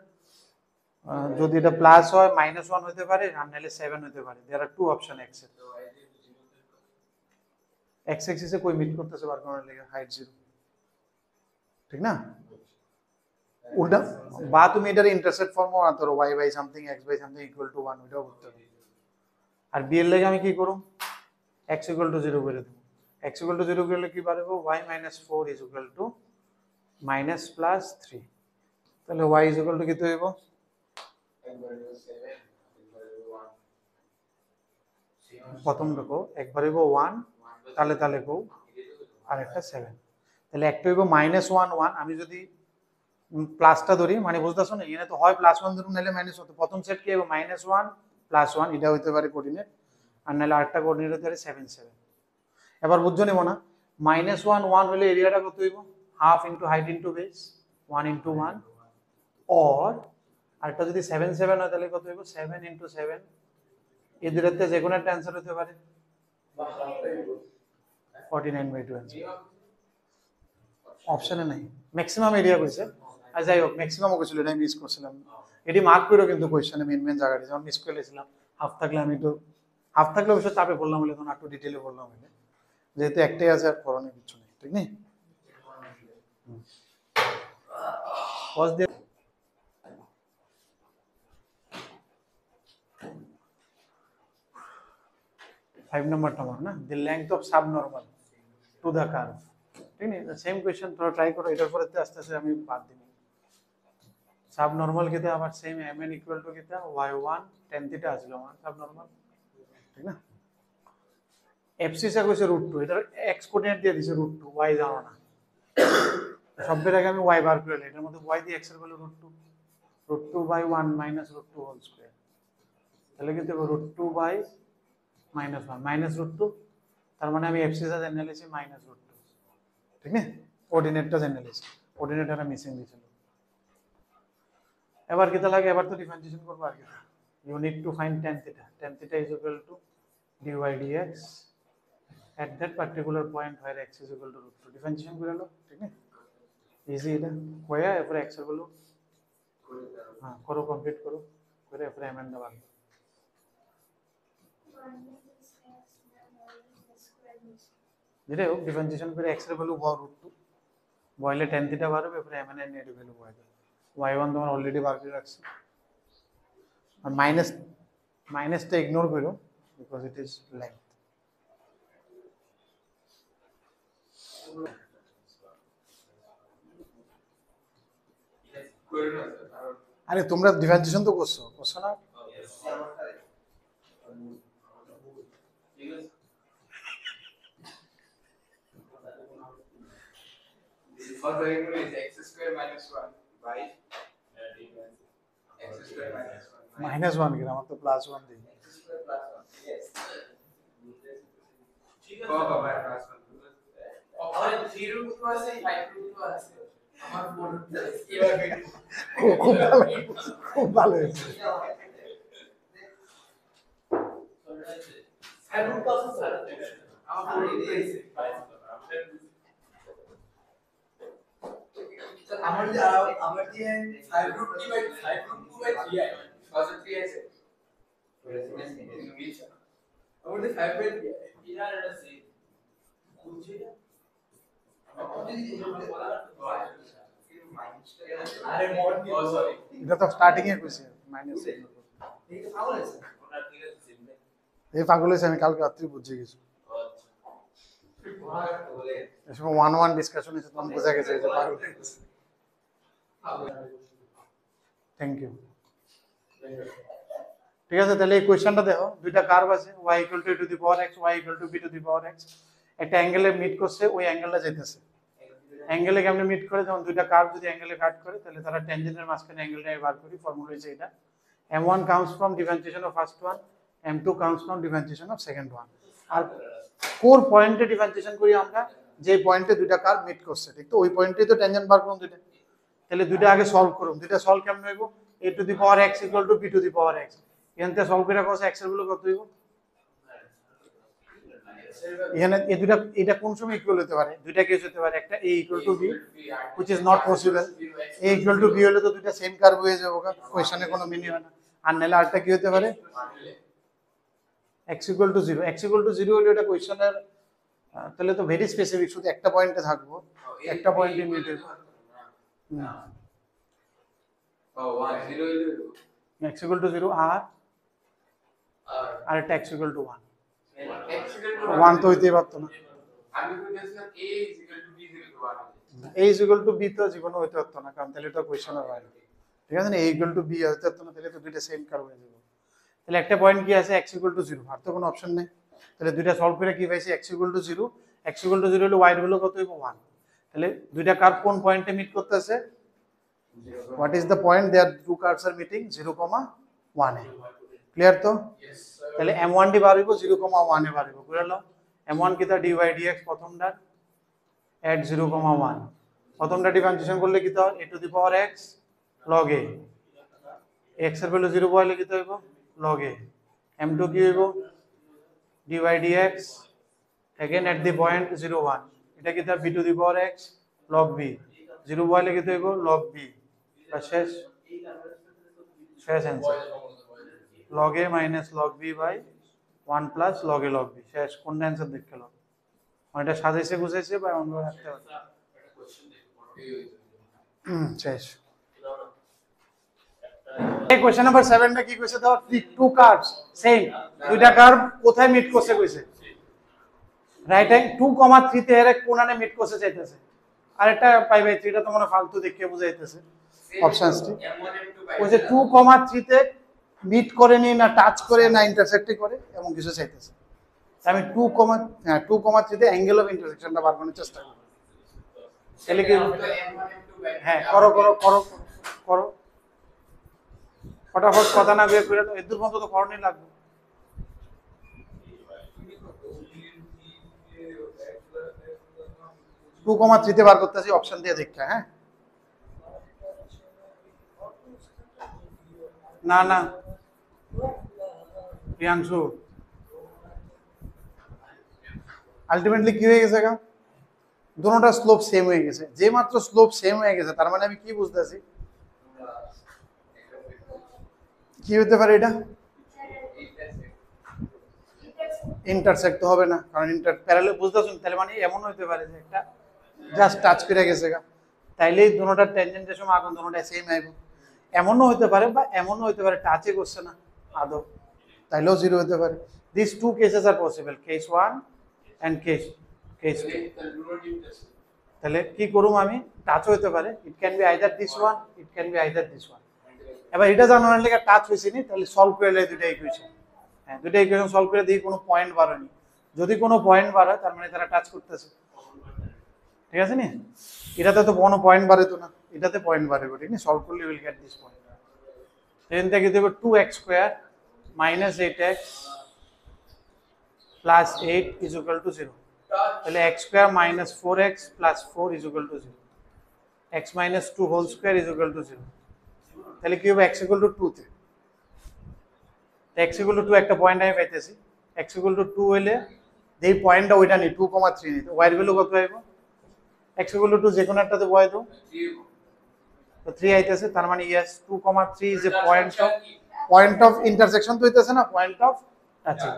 যদি এটা প্লাস হয় -1 হতে পারে, আর নাহলে 7 হতে পারে। There are two option x এর, x এক্সিসে কই মিট করতেছে বার করার লাগে হাইট 0, ঠিক না? উল্টা বা তুমি এটার ইন্টারসেপ্ট ফর্মও আনতে পারো, y by something x by something equal to 1, ওটাও করতে পারো। আর b এর লাগে আমি কি করব, x ইকুয়াল টু 0 করে দেব, x ইকুয়াল টু 0 করলে কি পারবো, y minus 4 is equal two minus plus 3, তাহলে y ইজ ইকুয়াল টু কত হইব, প্রথম দেখো একবার হইব 1, তাহলে তাহলে কো আর একটা 7, তাহলে একটা হইব -1 1, আমি যদি প্লাসটা ধরি, মানে বুঝতাছো না, এখানে তো হয় +1 ধরুন, নাহলে -1, প্রথম সেট কি হইব -1 +1, এটা হইতে পারে কোঅর্ডিনেট, আর নাহলে আরেকটা কোঅর্ডিনেট হতে পারে 7 7। এবার বুঝছো নিব না, -1 1 হলে এরিয়াটা কত হইব, half into height into base, 1 into 1, or আরেকটা যদি 7 7 হয়, তাহলে কত হইব, 7 ইনটু 7, এই দুটোতে যে কোনো একটা অ্যানসার হতে পারে, 49/2 অ্যানসার। অপশনে নাই, ম্যাক্সিমাম এরিয়া কইছে, আর যাই হোক ম্যাক্সিমাম কইছিল, এটা মিস করছিলাম, এটি মার্ক করো কিন্তু কোশ্চেনে মেন জায়গাটি, যখন মিস করে গেছিলাম, হাফ থাকলে অবশ্য চাপে পড়লাম, বলে তখন একটু ডিটেইলে পড়লাম, যেহেতু একটাই আছে আর করণের কিছু নেই, ঠিক নেই। পজ দিয়ে 5 নাম্বারটা আমার না, the length of subnormal to the curve, ঠিক না? সেম কোশ্চেন তোমরা ট্রাই করো, এটার পরে আস্তে আস্তে আমি বাদ দিই। সাবনর্মাল কিতে আবার সেম mn ইকুয়াল টু কিতে y1 tan থিটা আসলো আমার সাবনর্মাল, ঠিক না? এফসিসা কইছে √2, এটার x কোঅর্ডিনেট দিয়ে দিছে √2, y জানো না, সবের আগে আমি y বার করে নিই, এটার মধ্যে y দিয়ে x এর value √2 by 1 minus √2 whole square, তাহলে কিন্তু √2 বাই -1 √2, তার মানে আমি এফসিসা জেনে নিয়েছি -√2, ঠিক না? কোঅর্ডিনেটটা জেনে নিয়েছি, কোঅর্ডিনেটটা মিসিং দিছিল। এবার কিতা লাগে, এবার তো ডিফারেন্সিয়েশন করব, আর কি, you need to find tan theta, tan theta is equal to dy dx at that particular point where x is equal to root 2 differentiation করে লো ঠিক না ইজি এটা কয়া এরপরে x এর ভ্যালু হ্যাঁ করো কমপ্লিট করো করে এরপরে mn দা বাদ যেটা হোক ডিফারেন্সিয়েশন করে x এর ভ্যালু √2 বয়লে tan থিটা বার হবে এরপরে mn এর নেগেটিভ ভ্যালু বয় দাও y1 তোমার অলরেডি বার করে রাখছি আর মাইনাসটা ইগনোর করো বিকজ ইট ইজ লেংথ আরে তোমরা ডিফারেন্সিয়েশন তো করছো না
For the regular is x square minus 1 by x square minus 1
minus 1 কি আমার তো প্লাস 1 দিই
x square plus 1 yes ঠিক আছে বাবা plus 1 আমার 0 রুট আছে 5 রুট আছে আমার 4 রুট আছে এবার
খুব ভালো হয়েছে
স্যার রুট আছে স্যার আমার 4 রুট আছে আমার যে 5 রুট 2 বাই 5 রুট 2 বাই 3 আই কত 3 আছে আমার যে 5 বাই 3 ইনার এটা সি বুঝছি আরে মড কি সরি
এটা তো স্টার্টিং এ কইছি মাইনাস
এই পাগল আছে ওনার ঠিক আছে সিম্পল
এই পাগল হইছে আমি কালকে রাত্রি বুঝে গেছি এসব 1-1 ডিসকাশন হইছে তুমি বুঝা গেছে যে পাগল থ্যাংক ইউ ঠিক আছে তাহলে এই কোশ্চেনটা দেখো দুইটা কার্ভ আছে y a to the power x y to b to the power x একটা অ্যাঙ্গেলে মিট করছে ওই অ্যাঙ্গেলটা যাইতেছে অ্যাঙ্গেলে কেমনে মিট করে যখন দুইটা কার্ভ যদি অ্যাঙ্গেলে কাট করে তাহলে তারা ট্যানজেন্টের মাঝখানে অ্যাঙ্গেলটা বার করি ফর্মুলা হইছে এটা m1 comes from differentiation of first one m2 comes from differentiation of second one আর কোর পয়েন্টে ডিফারেন্সিয়েশন করি আমরা যে পয়েন্টে দুইটা কার্ভ মিট করছে ঠিক তো ওই পয়েন্টেই তো ট্যানজেন্ট বার করুন দুইটা তাহলে দুইটা আগে সলভ করুন দুইটা সলভ কেমন হইব a to the power x equal to b to the power x এখানে সলভ করে কত x এর ভ্যালু কত হইব এখানে এই দুইটা এটা কোন সময় ইকুয়াল হতে পারে দুইটা কেস হতে পারে একটা a equal to b which is not possible a equal to b হলে তো দুইটা সেম কার্ভ হয়ে যাবে কোশ্চেনে কোনো মিনিং হয় না আর নালে আরেকটা কি হতে পারে x equal to 0 x equal to 0 হলে এটা কোশ্চেনের তাহলে তো ভেরি স্পেসিফিক শুধু একটা পয়েন্টে থাকবো একটা পয়েন্টে মিট হইব
ও 1 0
x equal to 0 আর একটা x equal to 1
x equal to
1 তো হইতেই পারতো না
আমি বলতেছিলাম a is equal to b is equal to 1
a is equal to b তো জীবনে হইতে পারতো না কারণ তাহলে তো কোশ্চেনের হয় না ঠিক আছে না a equal to b হইতে পারতো না তাহলে তো দুইটা সেম কার্ভ হয়ে যাবে তাহলে একটা পয়েন্ট কি আছে x equal to 0 আর তো কোনো অপশন নেই তাহলে দুইটা সলভ করে কি পাইছি x equal to 0 x equal to 0 হলে y এর ভ্যালু কত হইব 1 তাহলে দুইটা কার্ভ কোন পয়েন্টে মিট করতেছে what is the point their two curves are meeting 0, 1 A clear তো তাহলে m1 ডি বার হইব 0, 1 এ বার হইব বুঝলো m1 কি তা dy dx প্রথমটা at 0, 1 প্রথমটা ডিফারেন্সিয়েশন করলে কি তা a to the power x log a x এর ভ্যালু 0 বসাইলে কি হইব log a m2 কি হইব dy dx again at the point 0, 1 এটা কি তা b to the power x log b 0 বসাইলে কি হইব log b শেষ answer log a minus log b by 1 plus log a log b শেষ কোন অ্যান্সার দেখতে লগ এটা সাজাইছে গুছাইছে বা অন্য রাখতে হবে শেষ এই কোশ্চেন নাম্বার 7 টা কি কইছে দাও টু কার্ভস সেম দুইটা কার্ভ কোথায় মিট করছে কইছে রাইট হ্যান্ড 2, 3 তে এর কোণানে মিট করছে চাইতেছে আর এটা পাই বাই 3 টা তো মনে ফালতু দেখে বুঝাইতেছে অপশনসটি ওই যে 2, 3 তে মিট করে নি না টাচ করে না ইন্টারসেক্ট করে এমন কিছু চাইতেছে আমি 2, 3 তে অ্যাঙ্গেল অফ ইন্টারসেকশনটা বার করার চেষ্টা করব তাহলে কি হ্যাঁ করো ফটাফট কথা না বের করে দাও এর পর্যন্ত তো করণই লাগবে টু কমা থ্রিতে বার করতেছি অপশন দিয়ে দেখতে হ্যাঁ না প্রিয়াংশু আলটিমেটলি কি হয়ে গেছে গা, দুটোটা স্লোপ সেম হয়ে গেছে। যে মাত্র স্লোপ সেম হয়ে গেছে তার মানে আমি কি বুঝতেছি, কি হতে পারে এটা, ইন্টারসেক্ট তো হবে না, কারণ প্যারালাল বুঝতেছেন, তাহলে মানে এমন হতে পারে যে একটা জাস্ট টাচ করে গেছে গা, তাইলেই দুটোটার টেনজেন্টের সময় আগুন দুটোটা সেম আইব। এমনও হতে পারে, বা এমনও হতে পারে টাচে করছে না আদৌ, তাইলেও জিরো হতে পারে। This two cases are possible, case 1 and case 2। তাহলে কি করুম আমি, টাচ হইতে পারে, it can be either this one, it can be either this one. এবার এটা জানানোর লেগে টাচ হয়েছে নি, তাহলে সলভ করে লাই দুইটা ইকুয়েশন। হ্যাঁ, দুইটা ইকুয়েশন সলভ করে দিই কোনো পয়েন্ট বার হয়নি। যদি কোনো পয়েন্ট বার হয় তার মানে তারা টাচ করতেছে, ঠিক আছে নি? এটাতে তো কোনো পয়েন্ট বাড়ে তো না, এটাতে পয়েন্ট বাড়ে, ঠিক না? সলভ করলে উইল গেট দিস পয়েন্ট। এখান থেকে দেবো 2x square minus 8x plus 8 is equal to 0। তাহলে x square minus 4x plus 4 is equal to 0, x minus 2 whole square is equal to 0। তাহলে কি হবে, x ইকুয়াল টু 2 তে, x equal to 2 একটা point আমি পাইতেছি, x ইকুয়াল টু 2 হইলে এই পয়েন্টটা ওইটা নেই, 2,3 নিতে, y এর ভ্যালু কত আইবো, x ইকুয়াল টু 2 যে কোনো একটাতে বয় দাও, তো 3 আইতেছে, তার মানে yes 2,3 is a point of intersection তো হইতেছে না, পয়েন্ট অফ টাচিং।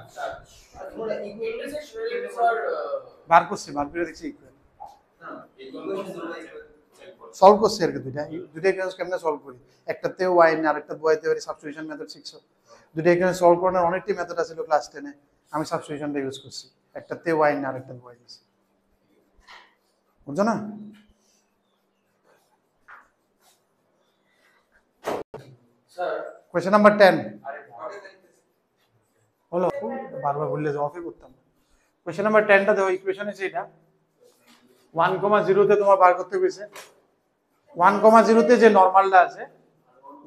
বার করছি, বার করে দেখছি ইকুয়াল, সলভ করছি আর কি দুইটা ইকুয়েশন কেমনে সলভ করি, একটাতে y না আরেকটা y তে পারি, সাবস্টিটিউশন মেথড শিখছো। দুইটা ইকুয়েশন সলভ করার অনেকটি মেথড আছে ক্লাস 10 এ, আমি সাবস্টিটিউশনটা ইউজ করছি, একটাতে y না আরেকটাতে y দিছি, বুঝছো না?
স্যার
কোয়েশ্চন নাম্বার 10 হলো, বারবার বললে যে অফই করতাম। কোয়েশ্চন নাম্বার 10টা দেখো, ইকুয়েশন আছে এটা 1,0 তে তোমার বার করতে হইছে, 1,0 তে যে নরমালটা আছে,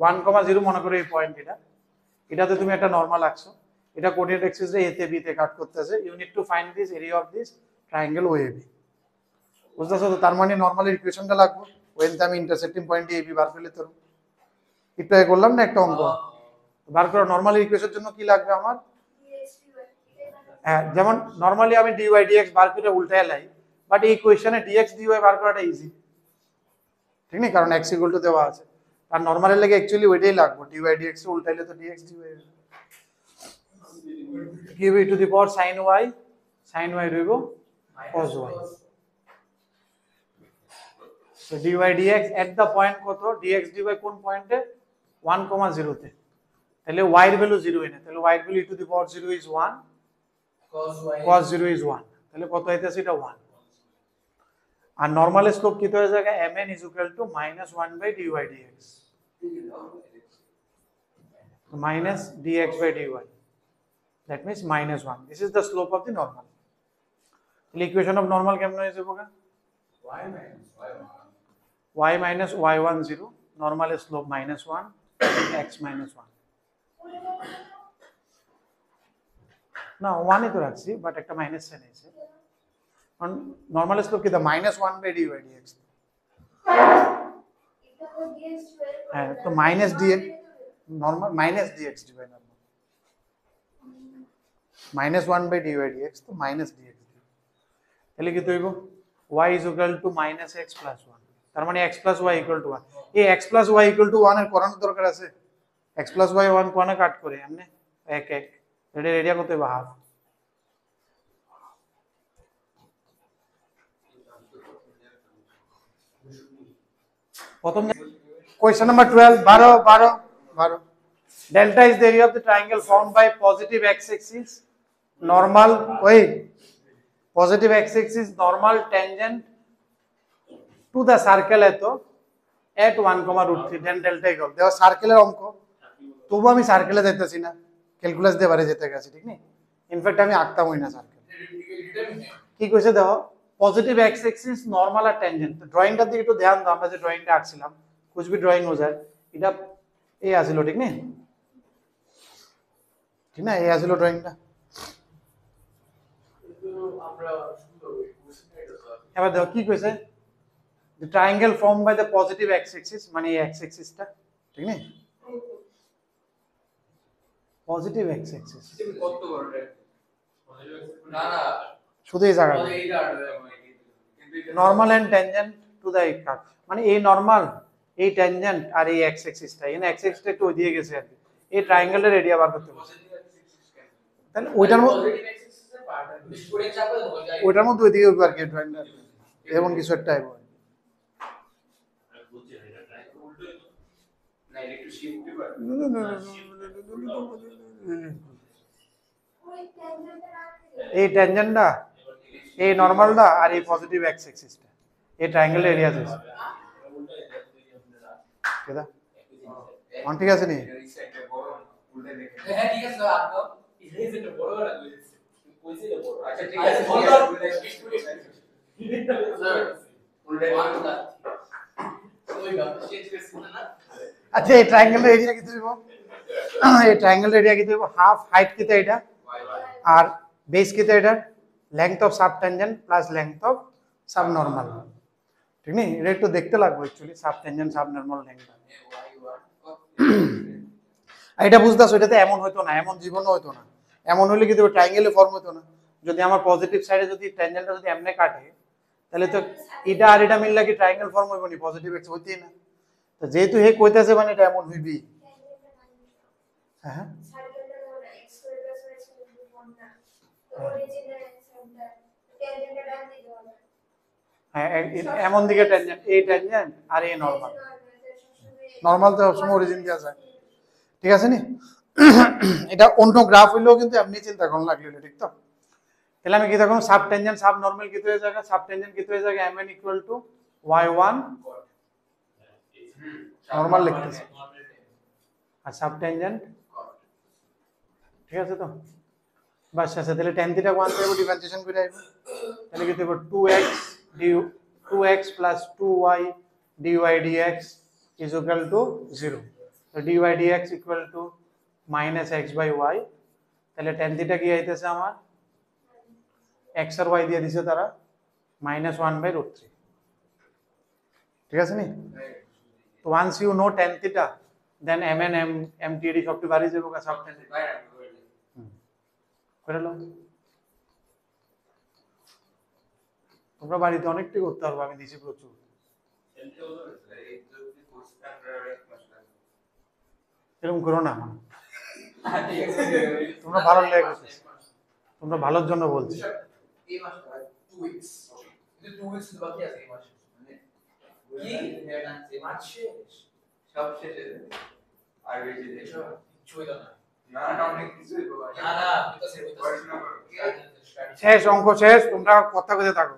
1,0 মনে করো এই পয়েন্ট, এটাতে তুমি একটা নরমাল আঁকছো, এটা কোঅর্ডিনেট অ্যাক্সিস এ তে বি তে কাট করতেছে, you need to find this area of this triangle OAB, বুঝতেছো তো? তার মানে নরমালের ইকুয়েশনটা লাগবে, ওয়েনতে আমি ইন্টারসেক্টিং পয়েন্ট এবি বার করলে তো একটু আগে করলাম না একটা অঙ্ক, বার করো নরমালের ইকুয়েশনের জন্য কি লাগবে আমার, হ্যাঁ যেমন নরমালি আমি dy dx বার করে উল্টায় লাই, বাট এই ইকুয়েশনে dx dy বার করাটা ইজি, ঠিক না? কারণ x ইকুয়াল টু দেওয়া আছে, আর নরমালের লাগে অ্যাকচুয়ালি ওইটাই লাগবে, dy dx এ উল্টাইলে তো dx dy কি হবে, to the power sin y রইব cos y। So dy dx at the point কত, dx dy কোন পয়েন্টে, 1,0 তে, তাহলে y এর ভ্যালু 0 এনে, তাহলে y এর value e two the power 0 is 1, cos 0 is 1, তাহলে কত হইতাছে এটা 1। আর নরমাল স্লোপ কি হয়ে যাবে, mn is equal to -1 by dy dx, minus dx by dy, that means -1, this is the slope of the normal। তাহলে equation of normal কেমন হয়ে যাবে, y minus y10, normal slope -1, x -1, না 1 ই তো রাখছি, বাট একটা মাইনাস সাইন আছে, কারণ নরমাল স্লোপ কি, -1 বাই dy dx, হ্যাঁ তো minus dx normal minus dx dy normal, -1 by dy dx, তো মাইনাস dx, তাহলে কি হইব, y is equal to -x plus 1, তার মানে x plus y equal to 1। এই x plus y equal to 1 এর করানোর দরকার আছে, x plus y 1 কোণে কাট করে এমনি 1 1, এটা এরিয়া কত হবে, হাফ। প্রথম question number 12 12 delta is the area of the triangle formed by positive x axis normal, wait, positive x axis normal tangent to the circle এতো at 1,√3, then delta equal, দেখো সার্কেলের অঙ্ক, তবু আমি সার্কেলে যাইতেছি না, ক্যালকুলাস দিয়ে বাইরে যেতে গেছি, ঠিক না? ইনফ্যাক্ট আমি আঁকতামই না সার্কেল। কি কইছে দেখো, পজিটিভ এক্স এক্সিস নরমাল আর ট্যানজেন্ট, ড্রয়িংটার দিকে একটু ধ্যান দাও, আমরা যে ড্রয়িংটা আঁকছিলাম, কুছ ভি ড্রয়িং হয়ে যায়, এটা এই আসিল, ঠিক না? ঠিক না, এই আসিল ড্রয়িংটা। এবার দেখো কি কইছে, the triangle formed by the positive x axis, মানে এই x axis টা, ঠিক না? পজিটিভ x axis
কত বড়, না না
শুধু এই জায়গাটা normal and tangent to the curve, মানে এই নর্মাল, এই ট্যানজেন্ট আর এই এক্স এক্সিসটা, এখানে এক্স এক্সিসটা একটু ওইদিকে গেছে আর কি, এই ট্রায়াঙ্গেলের এরিয়া বার করতে হবে। তাহলে ওইটার মধ্যে ওইদিকে আর কি ট্রায়াঙ্গেল এমন কিছু একটা আইবো। এই ট্যানজেন্টটা, এই নরমালটা আর এই পজিটিভ এক্স এক্সিসটা, এই ট্রায়াঙ্গেলের এরিয়া আছে কেদা অন, ঠিক আছে নি?
হ্যাঁ ঠিক আছে আপনি এই যে বড় বড় কইছে যে বড়, আচ্ছা ঠিক আছে স্যার উল্টে বাংলা ওই গাছ চেঞ্জ করছিস না।
আচ্ছা এই ট্রায়াঙ্গেলের এরিয়া কি দেব? এই ট্রায়াঙ্গেলের এরিয়া কি দেব? হাফ হাইট কিতে এটা আর বেস কিতে এটা, length of sub tangent plus length of sub normal, ঠিক নেই? এটা একটু দেখতে লাগবে actually, sub tangent sub normal length. এটা বুঝতাছ, এটাতে এমন হইতো না, এমন জীবনও হইতো না, এমন হলে কিন্তু ট্রায়াঙ্গেলে ফর্ম হইতো না। যদি আমার পজিটিভ সাইডে যদি ট্যানজেন্টটা যদি এমনে কাটে, তাহলে তো এটা আর এটা মিললে কি ট্রায়াঙ্গেল ফর্ম হইব নি? পজিটিভ এক্স হইতেই না। তো যেহেতু হে কইতাছে মানে এটা এমন হইবি। হ্যাঁ হ্যাঁ, এমন দিকে ট্যানজেন্ট, এই ট্যানজেন্ট আর এই নরমাল, নরমাল তো সবসময় অরিজিন দেওয়া যায়, ঠিক আছে নি? এটা অন্য গ্রাফ হইলেও কিন্তু এমনি চিন্তা করুন লাগলে, ঠিক তো? তাহলে আমি কি দেখুন, সাব ট্যানজেন্ট সাব নরমাল কি হয়ে যাবে? সাব ট্যানজেন্ট কি হয়ে যাবে? mn equal to y1 normal লিখতেছি আর সাব ট্যানজেন্ট, ঠিক আছে তো? বাস আছে। তাহলে tan থিটা 1 পাবো, ডিফারেন্সিয়েশন করে আইবো, তাহলে কি দেব? 2x du 2x plus 2y dy dx is equal to 0, so dy dx equal to minus x by y, তাহলে tan থিটা কি আইতেছে আমার? x আর y দিয়ে দিছে তারা, -1/√3, ঠিক আছে নি? তো once you know tan theta, then mn mtd সবটি বাড়ি যাবে কা সাব ট্যানজেন্ট করে লো। তোমরা বাড়িতে অনেকটাই করতে পারবে, আমি দিছি প্রচুর। এরকম করো না, তোমরা ভালো লেগে, তোমরা ভালোর জন্য বলছি।
এই মাসটা 2 উইকস, কিন্তু 2 উইকস বাকি আছে এই মাসে, মানে কি এই মাস শেষ, সব শেষে আর বেশি দেশ কিছুই না, না না অনেক কিছুই বাবা, না না বিকাশের পড়াশোনা করো,
শেষ অঙ্ক শেষ, তোমরা কথা কইতে থাকো,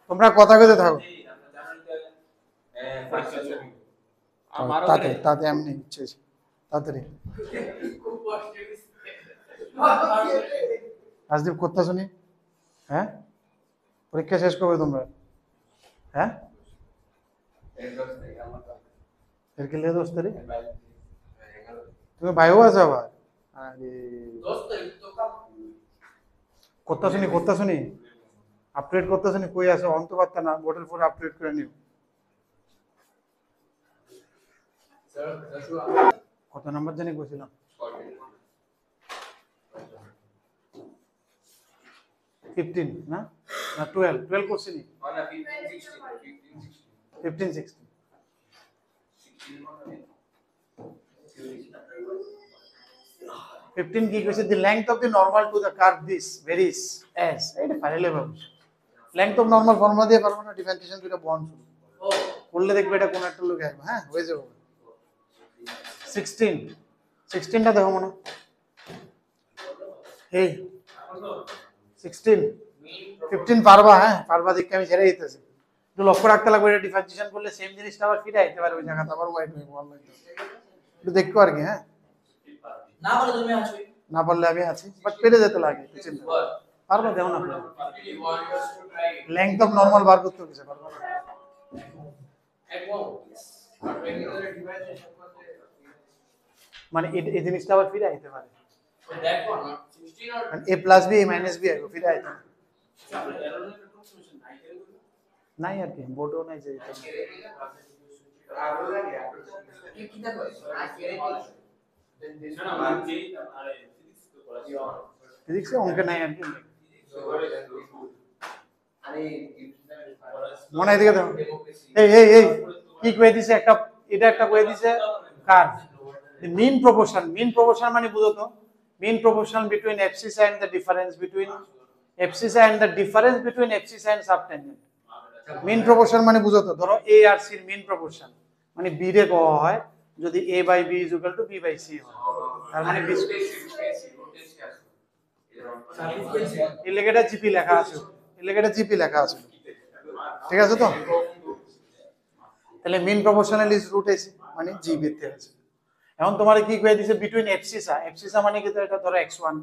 তোমরা কথা কইতে থাকো। তাতে তাতে এমনি শেষ তাড়াতাড়ি। রাজদীপ কথা শুনি, হ্যাঁ পরীক্ষা শেষ করবে তোমরা? হ্যাঁ এর কি লে দোস্ত রে, তুমি ভাইও আছো আবার? আরে কথা শুনি আপডেট করতে শুনি, কই আছো? অন্ত পারতা না, বোর্ডের পরে আপডেট করে নিও। কত নাম্বার জানি কইছিলাম? 15 না না 12 করছি নি, 15 16 15 কি কইছে? the length of the normal to the curve this varies as, এটা পারলে বাবু length of normal ফর্মুলা দিয়ে পারবো না? ডিফারেন্সিয়েশন দুটো বন্ড করলে দেখবে এটা কোন একটা লোক আসবে। হ্যাঁ হয়ে যাবে। 16টা দেখো মনে, এই 16 15 পারবা? হ্যাঁ পারবা, দেখে আমি ছেড়ে দিতেছি। একটু লক্ষ্য রাখতে লাগবে, এটা ডিফারেন্সিয়েশন করলে সেম জিনিসটা আবার ফিরে আইতে পারে ওই জায়গাতে, আবার ওয়াইড হয়ে বল লাগবে, একটু দেখো আর কি। হ্যাঁ
না বলে তুমি আছো,
না পারলে আমি আছি, বাট পেরে যেতে লাগে, চিন্তা পারবা? দেখো না লেংথ অফ নরমাল বার করতে হবে, পারবা না? মানে এই জিনিসটা আবার ফিরে আইতে পারে,
দেখো না 16 আর
a plus b a minus b আইবো, ফিরে আইতে নাই আর কি, বোর্ডও নাই যে ফিজিক্সে অঙ্কে নাই আর কি। মনে এদিকে দেখো, এই কি কয়ে দিছে একটা, এটা একটা কয়ে দিছে কার মিন প্রপোর্শন। মিন প্রপোর্শন মানে বুঝো তো, mean proportion between abscissa and the difference between abscissa and the difference between abscissa and subtangent. Mean proportion মানে বুঝো তো, ধরো এ আর সি এর মিন প্রপোর্শন মানে বি রে কওয়া হয় যদি a by b is equal to b by c হয়, তার মানে b এই লেখাটা জিপি লেখা আছে, এই লেখাটা জিপি লেখা আছে, ঠিক আছে তো? তাহলে মিন প্রপোর্শনাল ইজ রুট এসি মানে জি ভিত্তি আছে। এখন তোমার কি কয়ে দিছে বিটুইন এফসিসা, এফসিসা মানে কি, তো এটা ধরো x1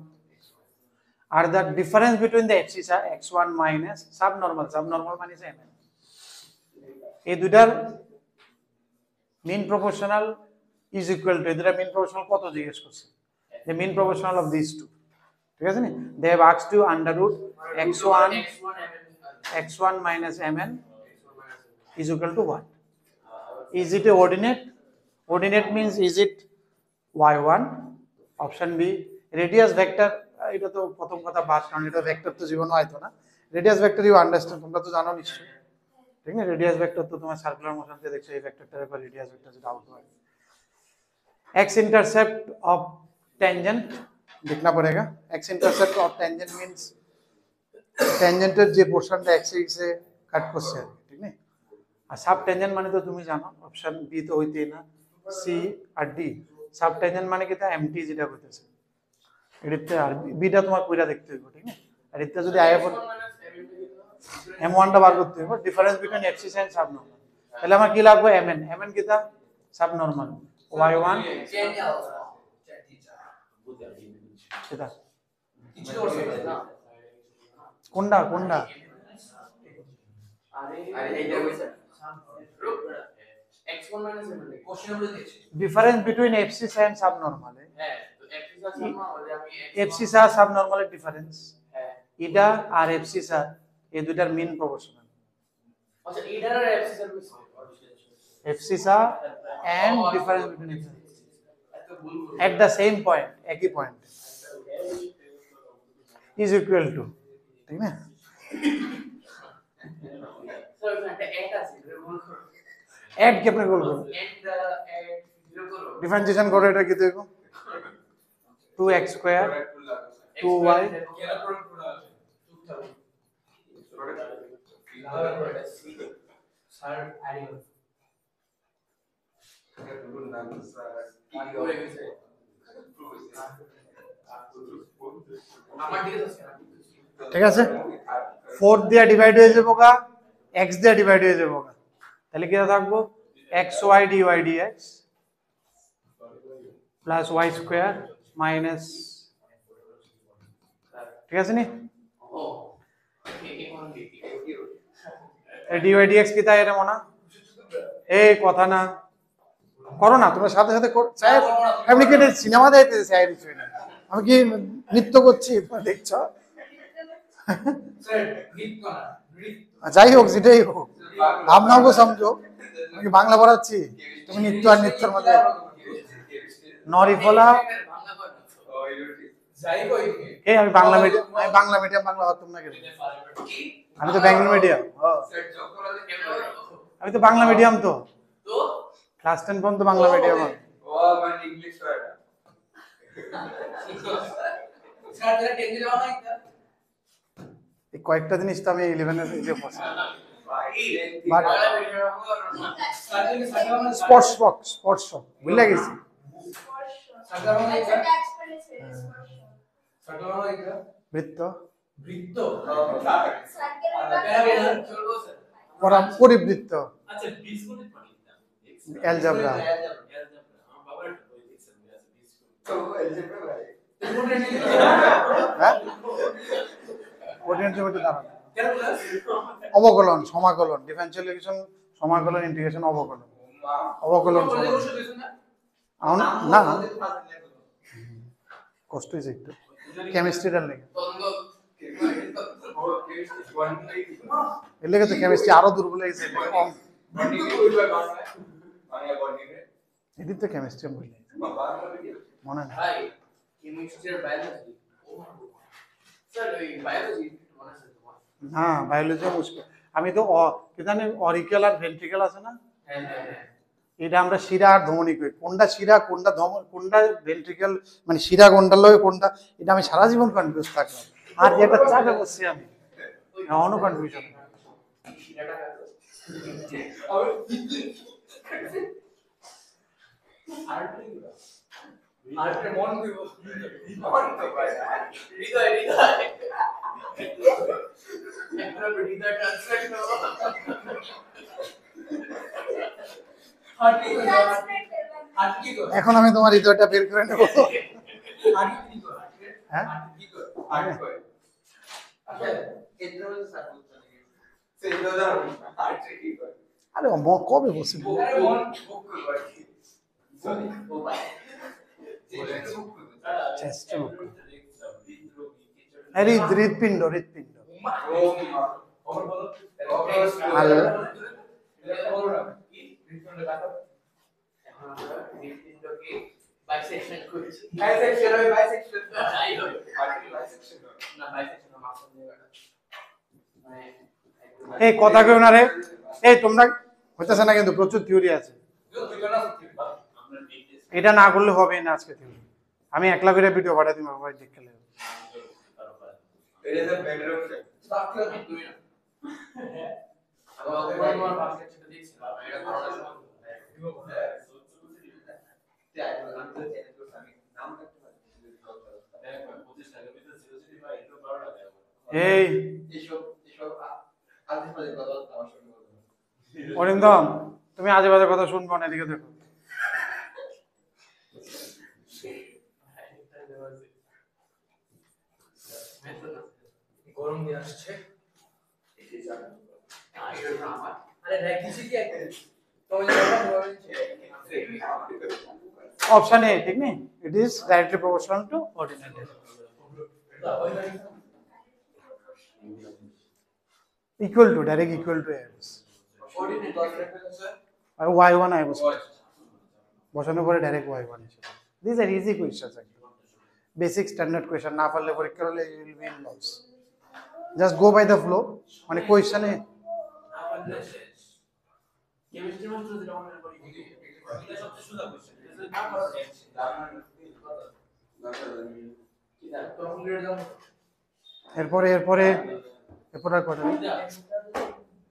আর the difference between the abscissa x1 minus subnormal, subnormal মানে mn, এই দুটার mean proportional is equal to, এদের মিন প্রপোর্শনাল কত জিজ্ঞেস করছে, the mean proportional of this two, ঠিক আছে নি? They have asked you under root x1 minus mn is equal to what? Is it a ordinate? Ordinate means is it y1? Option B radius vector, এটা তো প্রথম কথা বাদ, কারণ এটা ভেক্টর তো জীবন হয়তো না। রেডিয়াস ভেক্টর ইউ আন্ডারস্ট্যান্ড, তোমরা তো জানো নিশ্চয়ই, ঠিক না? রেডিয়াস ভেক্টর তো তোমার সার্কুলার মোশন তে দেখছো, এই ভেক্টরটার উপর রেডিয়াস ভেক্টর যেটা আউট হয়। x intercept of tangent देखना पड़ेगा, x intercept of tangent means ট্যানজেন্টের যে পোরশনটা x এক্সে কাট করছে, ঠিক না? আর সাব ট্যানজেন্ট মানে তো তুমি জানো, অপশন বি তো হইতেই না, সি আর ডি। সাব ট্যানজেন্ট মানে কি, তা এমটি যেটা কইতেছে এটাতে, আর বিটা তোমার কইরা দেখতে হইব, ঠিক না? আর এটা যদি আইএফ m1 টা বার করতে হইব, ডিফারেন্স বিটুইন এফসি এন্ড সাবনরমাল, তাহলে আমার কি লাগবে mn, mn কি তা সাবনরমাল, y1 সেটা কোনটা কোনটা difference between abscissa and subnormal, abscissa সাবনরমালের ডিফারেন্স, এটা আর এফসিসা এই দুটার মিন প্রপোর্শনাল, আচ্ছা এটা আর abscissa and difference between at the same point, একই পয়েন্ট is equal to, ঠিক না? এড কি আপনি গোল করুন, ডিফারেন্সিয়েশন করো, এটা কি দেখো 2x স্কয়ার 2y ঠিক আছে, 4 দিয়ে ডিভাইড হয়ে যাবো গা, x দিয়ে ডিভাইড হয়ে যাবো গা, তাহলে কি থাকবো xy dy dx plus y square minus, ঠিক আছে নি? dy dx কি তাই, এটা মনে এই কথা না করো না তোমরা, সাথে সাথে এমনি কেটে সিনেমা দেখতে চাই, আমি কি নৃত্য করছি দেখছো? যাই হোক, যেটাই হোক, ভাবনাও সমঝো, আমি বাংলা পড়াচ্ছি, তুমি নৃত্য আর নৃত্যের মধ্যে নরিফলা, আমি বাংলা মিডিয়াম, আমি বাংলা মিডিয়াম, বাংলা ভাবতাম না, আমি তো বেঙ্গল মিডিয়াম, আমি তো বাংলা মিডিয়াম, তো ক্লাস 10 পর্যন্ত বাংলা মিডিয়াম। কয়েকটা জিনিস তো আমি 11 এর যে স্পর্শ বুঝলে গেছি, বৃত্ত পরিবৃত্ত, অ্যালজেব্রা, অবকলন, সমাকলন, ডিফারেনশিয়াল ইকুয়েশন, সমাকলন, ইন্টিগ্রেশন, অবকলন, অবকলন না কষ্ট হয়েছে একটু, কেমিস্ট্রিটার লেগে, এর লেগে তো কেমিস্ট্রি আরো দুর্বল হয়ে গেছে, এদিক তো কেমিস্ট্রি মনে হয়
স্যার ওই বায়োলজি মনে আছে তোমার?
না বায়োলজি মুশকিল। আমি তো কি জানি অরিকেল আর ভেন্ট্রিকেল আছে না,
হ্যাঁ হ্যাঁ হ্যাঁ
এটা আমরা শিরা আর ধমনী কই, কোনটা শিরা কোনটা ধমনী কোনটা ভেন্ট্রিকেল, মানে শিরা কোনটা লয় কোনটা, এটা আমি সারা জীবন কনফিউজ থাকলাম। আর যেটা চাপে বসছি আমি এখনো কনফিউশন।
শিরাটা আবার আর মন দিব মন তো ভাই হৃদয় হৃদয় একটা হৃদয় ট্রান্সলেট করো আর কি করো
এখন আমি তোমার হৃদয়টা বের করে নেব।
আর কি করো
হ্যাঁ
আর কি করো আর কি করো আচ্ছা কেন্দ্র में স্যার বলছেন সেই দাদা আর কি করো
আরে কবে বসছি
আরে মন বুক করো আর কি সরি ও ভাই
চেষ্টা হৃদপিণ্ড হৃদপিণ্ড এই কথা কেউ না রে, এই তোমরা হইতেছে না কিন্তু প্রচুর থিওরি আছে, এটা না করলে হবে না আজকে থিওরি। আমি একলা করে ভিডিও পাঠাই দিই বাবা দেখে নেবে। এই অরিন্দম তুমি আজে বাজে কথা শুনবো না, এদিকে দেখো।
গরম দিয়ে আসছে আরে রাখিছি কি একটা
ऑप्शन ए ठीक नहीं, it is directly proportional to ordinal equal to direct equal to S और y1 I was বসানোর পরে ডাইরেক্ট y1 এসে দিস আর ইজি কোশ্চেনস একদম বেসিক স্ট্যান্ডার্ড কোশ্চেন, না পারলে পরীক্ষা হলে you will be in loss, just go by the flow. মানে কোশ্চেনে
কেমিস্ট্রি মাস্টার যেটা মনে করি এটা সবচেয়ে সোজা কোশ্চেন এটা না করা যায় কি না তো গ্রেড দাও
এরপরে এরপরে এরপর আর কথা নেই,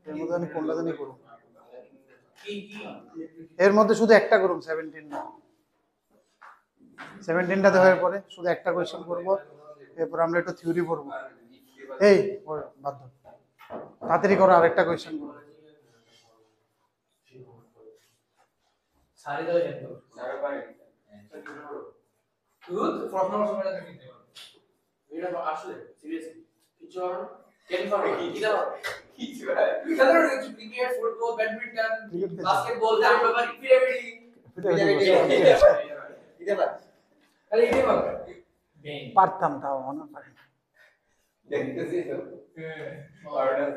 এর মধ্যে আমি কোনটা জানি করব,
কি কি
এর মধ্যে শুধু একটা করুন 17 না 17টা দেওয়ার পরে শুধু একটা কোশ্চেন করব, এরপর আমরা একটু থিওরি পড়ব। এই বাধ্য তাড়াতাড়ি করো, আরেকটা কোশ্চেন করো।
সারি দাও একদম সারি পারে তুই প্রশ্ন সময়টা দেখতে পারো এটা আসলে সিরিয়াসলি কিছু আর কেন পারো কি দাও কিছু আর তুই জানো ক্রিকেট ফুটবল ব্যাডমিন্টন বাস্কেটবল আমরা বাড়ি পিরামিড এটা না আরে এটা বল
পারতাম তাও মনে পারে
দেখতেছি তো অর্ডার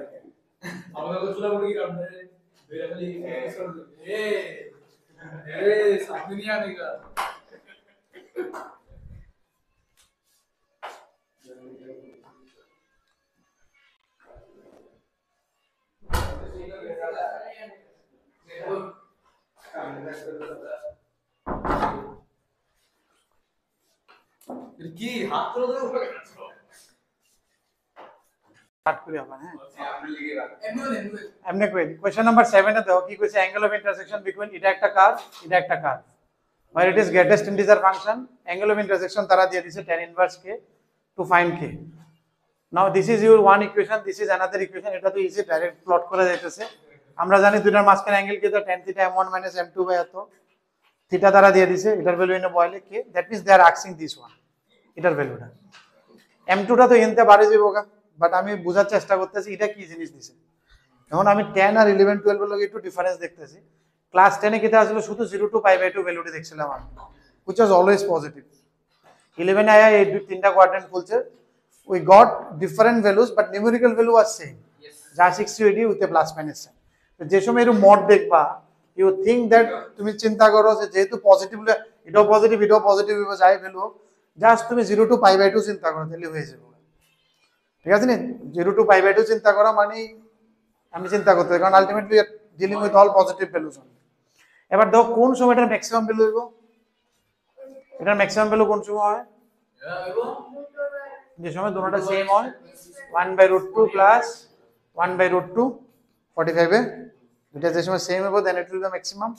আমাদের তো চুলা মুরগি কাটবে বেরা খালি सामने नहीं आने का কি হাত তোলো তো উপরে কাটছো
স্টার্ট করি আমরা। হ্যাঁ
আপনি লিখে রাখেন এমনি
এমনি কই কোশ্চেন নাম্বার 7 এ দাও কি কইছে, অ্যাঙ্গেল অফ ইন্টারসেকশন বিটুইন এটা একটা কার্ভ এটা একটা curve, where it is greatest integer function, angle of intersection তারা দিয়ে দিয়েছে tan inverse k to find k. Now this is your one equation, this is another equation, এটা তো easy direct plot করা যাইতেছে। আমরা জানি দুইটার মাঝখানে অ্যাঙ্গেল কি, তো tan theta m1 - m2 by এত থিটা দ্বারা দিয়ে দিয়েছে, এটার ভ্যালু এনে বলে k, that means they are asking this one, এটার ভ্যালুটা m2 টা তো এনতে বাড়ে যাবোগা, বাট আমি বোঝার চেষ্টা করতেছি এটা কি জিনিস দিছে। এখন আমি 10 আর 11 12 এর লগে একটু ডিফারেন্স দেখতেছি। ক্লাস 10 এ কিটা আসলে শুধু 0 to π/2 ভ্যালুটি দেখছিলাম আমি, which was always positive। 11 এ আয়া এই দুই তিনটা কোয়াড্রেন্ট খুলছে, we got different values but numerical value was same, যা 60 with a plus minus sign। তো যে সময় এর মড দেখবা you think that তুমি চিন্তা করো যে যেহেতু পজিটিভ এটাও পজিটিভ হবে যাই ভ্যালু, জাস্ট তুমি 0 to π/2 চিন্তা করো তাহলে হয়ে যাবে। ঠিক আছে নি 0 to π/2 চিন্তা করা মানে আমি চিন্তা করতে কারণ ultimately dealing with all positive values only. এবার দেখো কোন সময় এটার ম্যাক্সিমাম ভ্যালু হইব, এটার ম্যাক্সিমাম ভ্যালু কোন সময় হয়, যে সময় দুটোটা সেম হয় 1/√2 প্লাস 1/√2 45 এ এটা যে সময় সেম হবে দেন ইট উইল বি ম্যাক্সিমাম।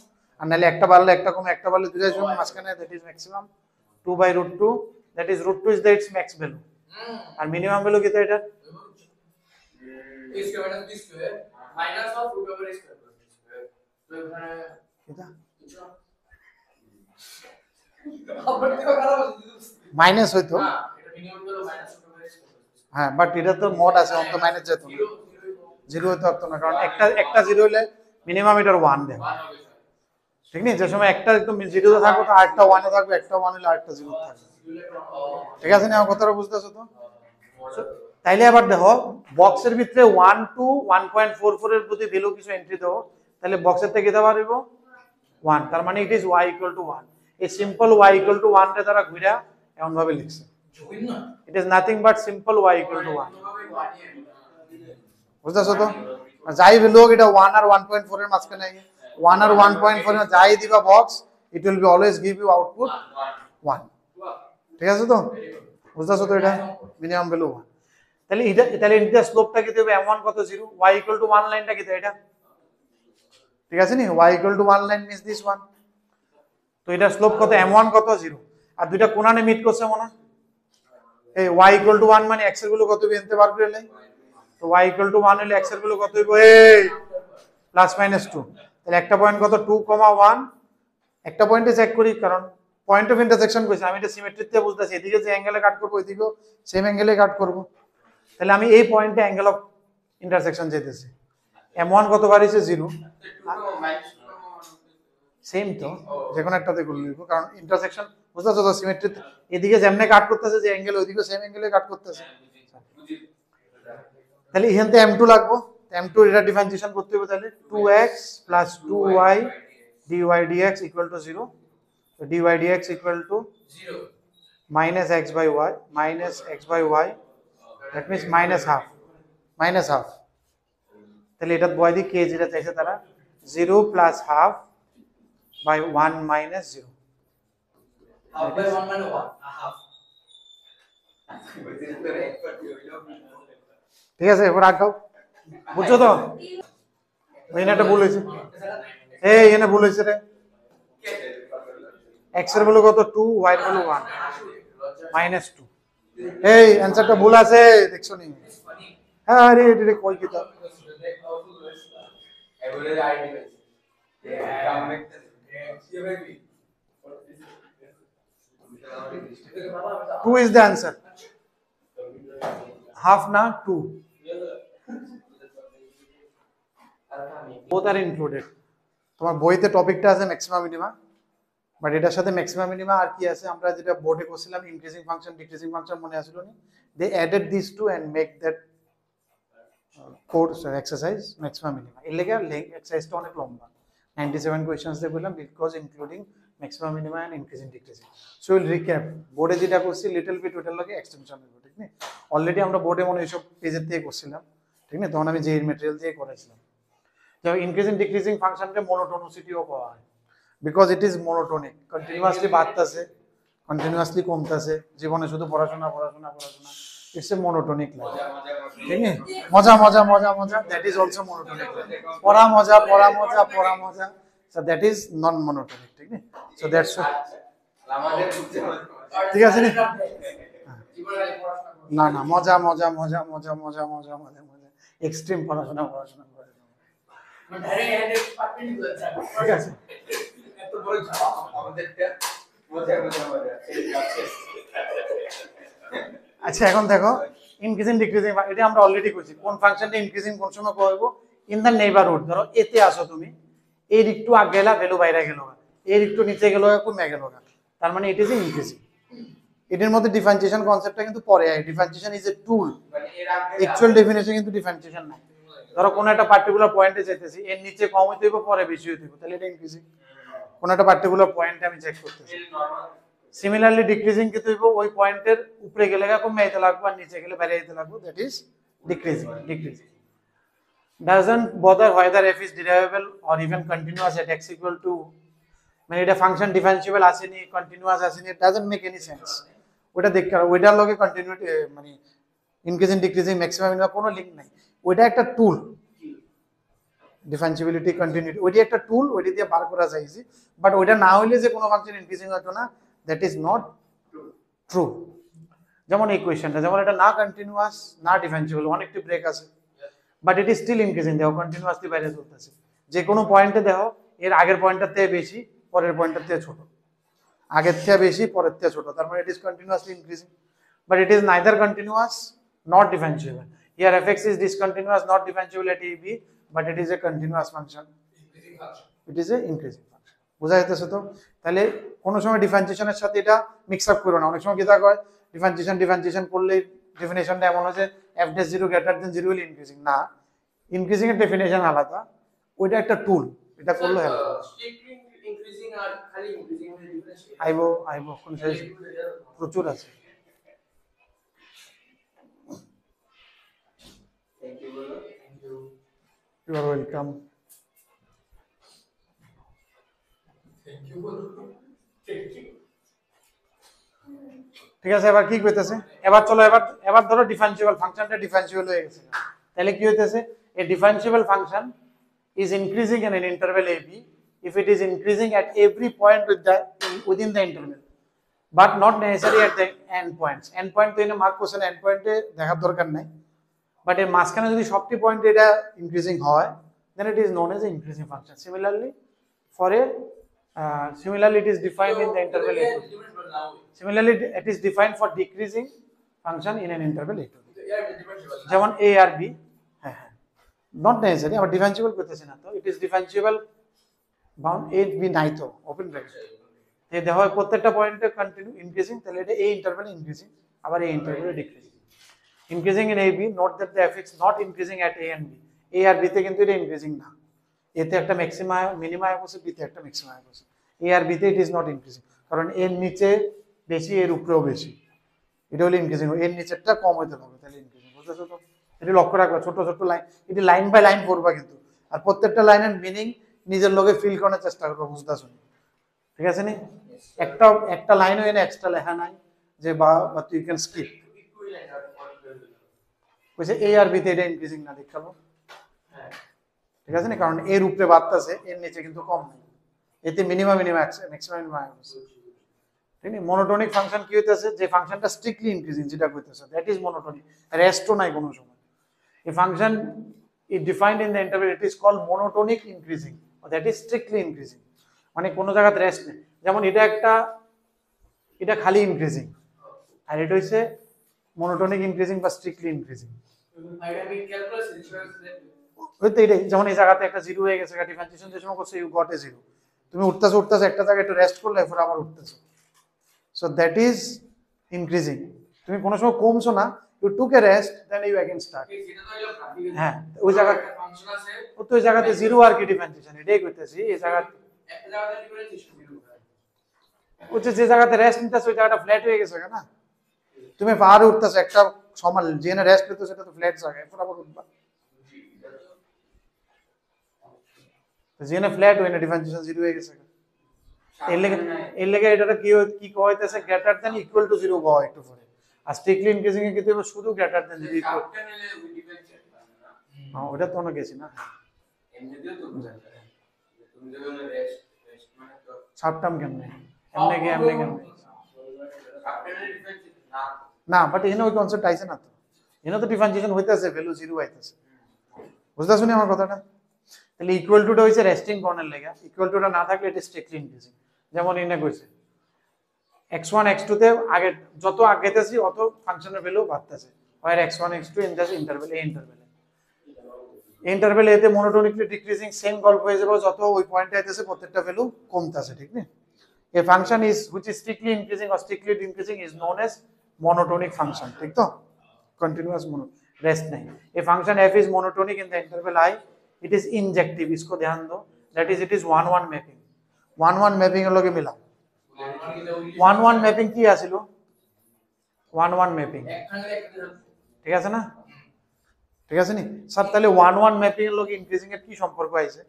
আর নালে একটা বাড়লে একটা কমে একটা বাড়লে দুইটার সময় মাঝখানে that is maximum 2/√2 that is √2 is the it's max value. আর মিনিমাম ভ্যালু কি এটা
a square minus b square minus of root over a square plus b square তো এখানে
এটা
আবার তো খারাপ আছে
মাইনাস হইতো
না এটা মিনিমাম হলো minus root over a square
হ্যাঁ বাট এটা তো মোড আছে অন্ত মাইনাস যেত না 0 হইতো না কারণ একটা 0 হলে মিনিমাম এটার 1 দেবে
1 হবে
ঠিক নেই যে সময় একটা একদম 0 তে থাকবে তো আরেকটা 1 এ থাকবে একটা 1 হলে আরেকটা 0 থাকবে ঠিক আছে না আমার কথাটা বুঝতেছো তো? তাইলে আবার দেখো বক্সের ভিতরে 1 টু 1.44 এর প্রতি ভ্যালু কিছু এন্ট্রি দাও তাহলে বক্সের থেকে দিতে পারবো 1 তার মানে it is y equal to 1 এই সিম্পল y ইকুয়াল টু 1 টা তারা ঘুরা এমন ভাবে লিখছে
জুইন না
it is nothing but simple y equal to 1 বুঝতেছো তো যাই ভ্যালু হোক এটা 1 আর 1.4 এর মাঝখানে 1 আর 1.4 এর যাই দিবা box it will be always give you output 1 ঠিক আছে তো বুঝতেছো তো এটা মিনিমাম ভ্যালু 1 তাহলে এটা স্লোপটা কি দেবে m1 কত 0 y ইকুয়াল টু 1 লাইনটা কি এটা ঠিক আছে নি y equal to 1 line means this 1 তো এটা স্লোপ কত m1 কত 0 আর দুইটা কোণানে মিট করছে মনে এই y ইকুয়াল টু 1 মানে x এর ভ্যালু কত বেনতে পারবে এলে তো y ইকুয়াল টু 1 হলে x এর ভ্যালু কত হইব এই প্লাস মাইনাস 2 তাহলে একটা পয়েন্ট কত 2, 1 একটা পয়েন্টে চেক করি কারণ পয়েন্ট অফ ইন্টারসেকশন কইছে আমি এটা সিমেট্রিতে বুঝতাছি এদিকে যে অ্যাঙ্গেলে কাট করব ওইদিকেও সেম অ্যাঙ্গেলে কাট করব তাহলে আমি এই পয়েন্টে অ্যাঙ্গেল অফ ইন্টারসেকশন যেতেছি m1 কত বাড়িছে 0 সেম তো যে কোনো একটাতে করে লিখব কারণ ইন্টারসেকশন বুঝতাছো তো সিমেট্রিতে এদিকে যেমনে কাট করতেছে যে অ্যাঙ্গেল ওইদিকে সেম অ্যাঙ্গেলে কাট করতেছে তাহলে এখান থেকে m2 লাগবে m2 এটা ডিফারেন্সিয়েশন করতে হবে তাহলে 2x + 2y dy dx = 0 so dy dx =
0
minus x by y that means -half তাহলে এটা বয় দি কে যেটা চাইছে তারা 0 + half by 1 minus 0
half by 1 মানে 1 half
ঠিক আছে এবার আগাও বুঝছো তো ওইটা একটা ভুল হয়েছে এই এখানে ভুল হয়েছে রে x এর ভ্যালু কত 2 y এর ভ্যালু 1 -2 এই অ্যানসারটা ভুল আছে দেখছো নি হ্যাঁ আরে এটা কই কিতা
এবারে আইডি আছে কাম দেখতে ये baby
2 is the answer half na 2 both are included তোমার বইতে টপিকটা আছে ম্যাক্সিমাম মিনিমা বাট এটার সাথে ম্যাক্সিমাম মিনিমা আর কি আছে আমরা যেটা বোর্ডে করছিলাম ইনক্রিজিং ফাংশন ডিক্রিজিং ফাংশন মনে আছিল নি they added this two and make that course exercise maximum minima এর লাগি এক্সারসাইজটা অনেক লম্বা 97 কোশ্চেনস দিয়ে বললাম because including maximum minima and increasing decreasing so will recap বোর্ডে যেটা করছি লিটল বিট ওটার লাগে এক্সটেনশন হইব ঠিক না অলরেডি আমরা বোর্ডে মনে এইসব পেজের থেকে করছিলাম ঠিক না তখন আমি যে ম্যাটেরিয়াল দিয়ে করেছিলাম যে ইনক্রিজিং ডিক্রিজিং ফাংশনকে মনোটোনিসিটিও করা হয় because it is monotonic continuously বাড়তাছে কন্টিনিউয়াসলি কমতাছে জীবনে শুধু পড়াশোনা ইটস এ মনোটোনিক লাইফ ঠিক আছে মজা দ্যাট ইজ অলসো মনোটোনিক পড়া মজা so that is non monotonic ঠিক আছে সো দ্যাটস ঠিক আছে না মজা এক্সট্রিম পড়াশোনা করে ঠিক আছে
এত বড় আমাদেরটা মজা
আচ্ছা এখন দেখো ইনক্রিজিং ডিক্রিজিং এটা আমরা অলরেডি কইছি কোন ফাংশনটা ইনক্রিজিং কোন সময় করব ইন দা নেইবারহুড ধরো এতে আসো তুমি এর একটু আগে গেলা ভ্যালু বাইরে গেল এর একটু নিচে গেল কমে গেল তার মানে ইট ইজ ইনক্রিজিং এটার মধ্যে ডিফারেন্সিয়েশন কনসেপ্টটা কিন্তু পরে I differentiation is a tool actual definition কিন্তু ডিফারেন্সিয়েশন নাই ধরো কোন একটা পার্টিকুলার পয়েন্টে যেতেছি এর নিচে কম হইতে হবে পরে বেশি হইতে হবে তাহলে এটা ইনক্রিজিং কোন একটা পার্টিকুলার পয়েন্টে আমি চেক করতেছি সিমিলারলি ডিক্রিজিং কি হইব ওই পয়েন্টের উপরে গেলে কমে যেতে লাগবে আর নিচে গেলে বেড়ে যেতে লাগবে, that is decreasing doesn't bother whether f is derivable or even continuous at x equal to মানে এটা ফাংশন ডিফারেন্সিয়েবল আসেনি কন্টিনিউয়াস আসেনি, it doesn't make any sense। ওটা দেখতে হবে ওইটার লগে কন্টিনিউটি মানে ইনক্রিজিং ডিক্রিজিং ম্যাক্সিমাম মিনিমাম কোনো লিংক নাই, ওইটা একটা টুল ডিফারেন্সিবিলিটি কন্টিনিউটি, ওইটা একটা টুল, ওইটা দিয়ে বার করা যায় ইজি, বাট ওইটা না হইলে যে কোনো ফাংশন ইনক্রিজিং হতো না, দ্যাট ইজ নট ট্রু। যেমন এই কোয়েশ্চেনটা, যেমন এটা না কন্টিনিউয়াস না ডিফারেন্সিবল, অনেকটি ব্রেক আছে, but it is still increasing, দেখো কন্টিনিউয়াসলি বাইরে চলতেছে, যে কোনো পয়েন্টে দেখো এর আগের পয়েন্টটার থেকে বেশি পরের পয়েন্টটার থেকে ছোট, আগের থেকে বেশি পরের থেকে ছোট, তার মানে it is continuously increasing, but it is neither continuous not differentiable. Here fx is discontinuous not differentiable at a b, but it is a continuous function, it is a increasing function। বোঝা যাইতেছে তো? তাহলে কোনো সময় ডিফারেন্সিয়েশনের সাথে এটা mix up করো না, অনেক সময় কি তা কয় ডিফারেন্সিয়েশন করলে ডেফিনেশনটা এমন হয় যে f dash 0 greater than 0 হলে ইনক্রিজিং, না, ইনক্রিজিং এর ডেফিনেশন আলাদা, ওইটা একটা টুল, এটা করলে হবে।
ইনক্রিজিং আর খালি ইনক্রিজিং এর ডিফারেন্স
আইবো কোন শেষ প্রচুর আছে।
থ্যাংক ইউ বলো, thank you,
you are welcome.
Thank you বলো, থ্যাংক ইউ।
ঠিক আছে, এবার কি কইতেছে, এবার চলো এবার ধরো ডিফারেন্সিয়েবল ফাংশনটা ডিফারেন্সিয়েবল হয়ে গেছে, তাহলে কি হইতেছে, a differentiable function is increasing in an interval ab if it is increasing at every point within the interval but not necessarily at the end points। end point তো এনে মার্ক করছেন, end point এ দেখার দরকার নাই, but এর মাঝখানে যদি সবটি পয়েন্টে এটা ইনক্রিজিং হয় then it is known as an increasing function। Similarly it is defined in the interval a2, similarly it is defined for decreasing function in an interval a2, যেমন a আর b, হ্যাঁ হ্যাঁ not necessary, আবার ডিফারেন্সিবল করতেছি না তো, it is differentiable bound A B নাই তো open bracket, এই দেখো প্রত্যেকটা পয়েন্টে কন্টিনিউ ইনক্রিজিং, তাহলে এটা এই ইন্টারভ্যালে ইনক্রিজিং, আবার এই ইন্টারভ্যালে decreasing. Increasing in A B, note that the FX not increasing at A and B, A আর বি তে কিন্তু এটা ইনক্রিজিং না, এতে একটা ম্যাক্সিমা মিনিমা আছে, বি তে একটা ম্যাক্সিমা আছে, এ আর বি তে ইট ইজ নট ইনক্রিজিং, কারণ এর নিচে বেশি এর উপরেও বেশি, এটা হলো ইনক্রিজিং, এর নিচেরটা কম হইতে হবে, তাহলে ইনক্রিজিং। বুঝতেছো তো? এটা লক্ষ্য রাখবা, ছোট ছোট লাইন, এটি লাইন বাই লাইন পড়বা কিন্তু, আর প্রত্যেকটা লাইনের মিনিং নিজের লগে ফিল করার চেষ্টা করবা, বুঝতেছো? ঠিক আছে নি? একটা লাইনও এনে এক্সট্রা লেখা নাই যে বা তুই ক্যান স্কিপ, কইছে এ আর বি তে এটা ইনক্রিজিং না দেখাবো, ঠিক আছে নি? কারণ এর উপরে বাড়তাছে, এর নিচে কিন্তু কম নাই, এতে মিনিমাম ম্যাক্সিমাম আছে। ঠিক আছে? মনোটোনিক ফাংশন কি হইতেছে, যে ফাংশনটা স্ট্রিক্টলি ইনক্রিজিং যেটা কইতেছে, দ্যাট ইজ মনোটোনিক, রেস্টও নাই কোনো সময়। A function is defined in the interval, it is called monotonic increasing, or that is strictly increasing, মানে কোনো জায়গাতে রেস্ট নেই, যেমন এটা খালি ইনক্রিজিং, আর এটা হইছে মনোটোনিক ইনক্রিজিং বা স্ট্রিক্টলি ইনক্রিজিং। হইতে এটাই, যেমন এই জায়গাতে একটা জিরো হয়ে গেছে, ডিফারেন্সিয়েশন যে সময় করছে ইউ গট এ জিরো, তুমি উঠতেছো একটা জায়গায় একটু রেস্ট করলে এরপর আবার উঠতেছো, সো দ্যাট ইজ ইনক্রিজিং। তুমি কোনো সময় কমছো না, you took a rest then you again start, হ্যাঁ ওই জায়গা
ফাংশন আছে,
ওই জায়গাতে জিরো আর কি ডিফারেন্সিয়েশন, এটাই কইতেছি, এই জায়গা
একটা জায়গাতে ডিফারেন্সিয়েশন জিরো হয়,
হচ্ছে যে জায়গাতে রেস্ট নিতেছে ওই জায়গাটা ফ্ল্যাট হয়ে গেছে না, তুমি পাহাড়ে উঠতেছো একটা সমান, যেখানে রেস্ট নিতে সেটা তো ফ্ল্যাট জায়গা, এরপর আবার উঠবা, যেখানে ফ্ল্যাট হয় না ডিফারেন্সিয়েশন জিরো হয়ে গেছে, এর লেগে এটা কি কইতেছে greater than equal to zero কয় একটু পরে, আর স্ট্রিক্টলি ইনক্রিজিং এ কিন্তু শুধু গ্রেটার দ্যান জিরো ইকুয়াল, হ্যাঁ ওটা তো না গেছি না,
এমনিতেও তো তুমি যখন রেস্ট মানে তো
সাব টার্ম কেমনে এমনে কেমনে
সাবটেনের ডিফারেন্সিয়েশন না,
না, বাট এখানে ওই কনসেপ্ট আইছে না তো, এখানে তো ডিফারেন্সিয়েশন হইতাছে, ভ্যালু জিরো আইতাছে, বুঝতে শুনি আমার কথাটা? তাহলে ইকুয়াল টুটা হইছে রেস্টিং পয়েন্টের লেগা, ইকুয়াল টুটা না থাকলে এটা স্ট্রিক্টলি ইনক্রিজিং, যেমন এনে কইছে x1 x2 তে আগে যত আগেতেছি অত ফাংশনের ভ্যালু বাড়তেছে, where x1 x2 in the interval a interval এতে মনোটোনিকলি ডিক্রিজিং, সেম গল্প হয়ে যাবে, যত ওই পয়েন্টে আইতেছে প্রত্যেকটা ভ্যালু কমতেছে, ঠিক না? A function is which is strictly increasing or strictly decreasing is known as monotonic function, ঠিক তো? Continuous rest नहीं। A function f is monotonic in the interval I, it is injective, इसको ध्यान दो, that is it is 1-1 mapping, 1-1 mapping लोगे मिला, 1 1 mapping কি আছিল 1 1 ম্যাপিং ঠিক আছে না ঠিক আছে নি স্যার তাহলে 1 1 ম্যাপিং এর লগে ইনক্রিজিং এর কি সম্পর্ক আছে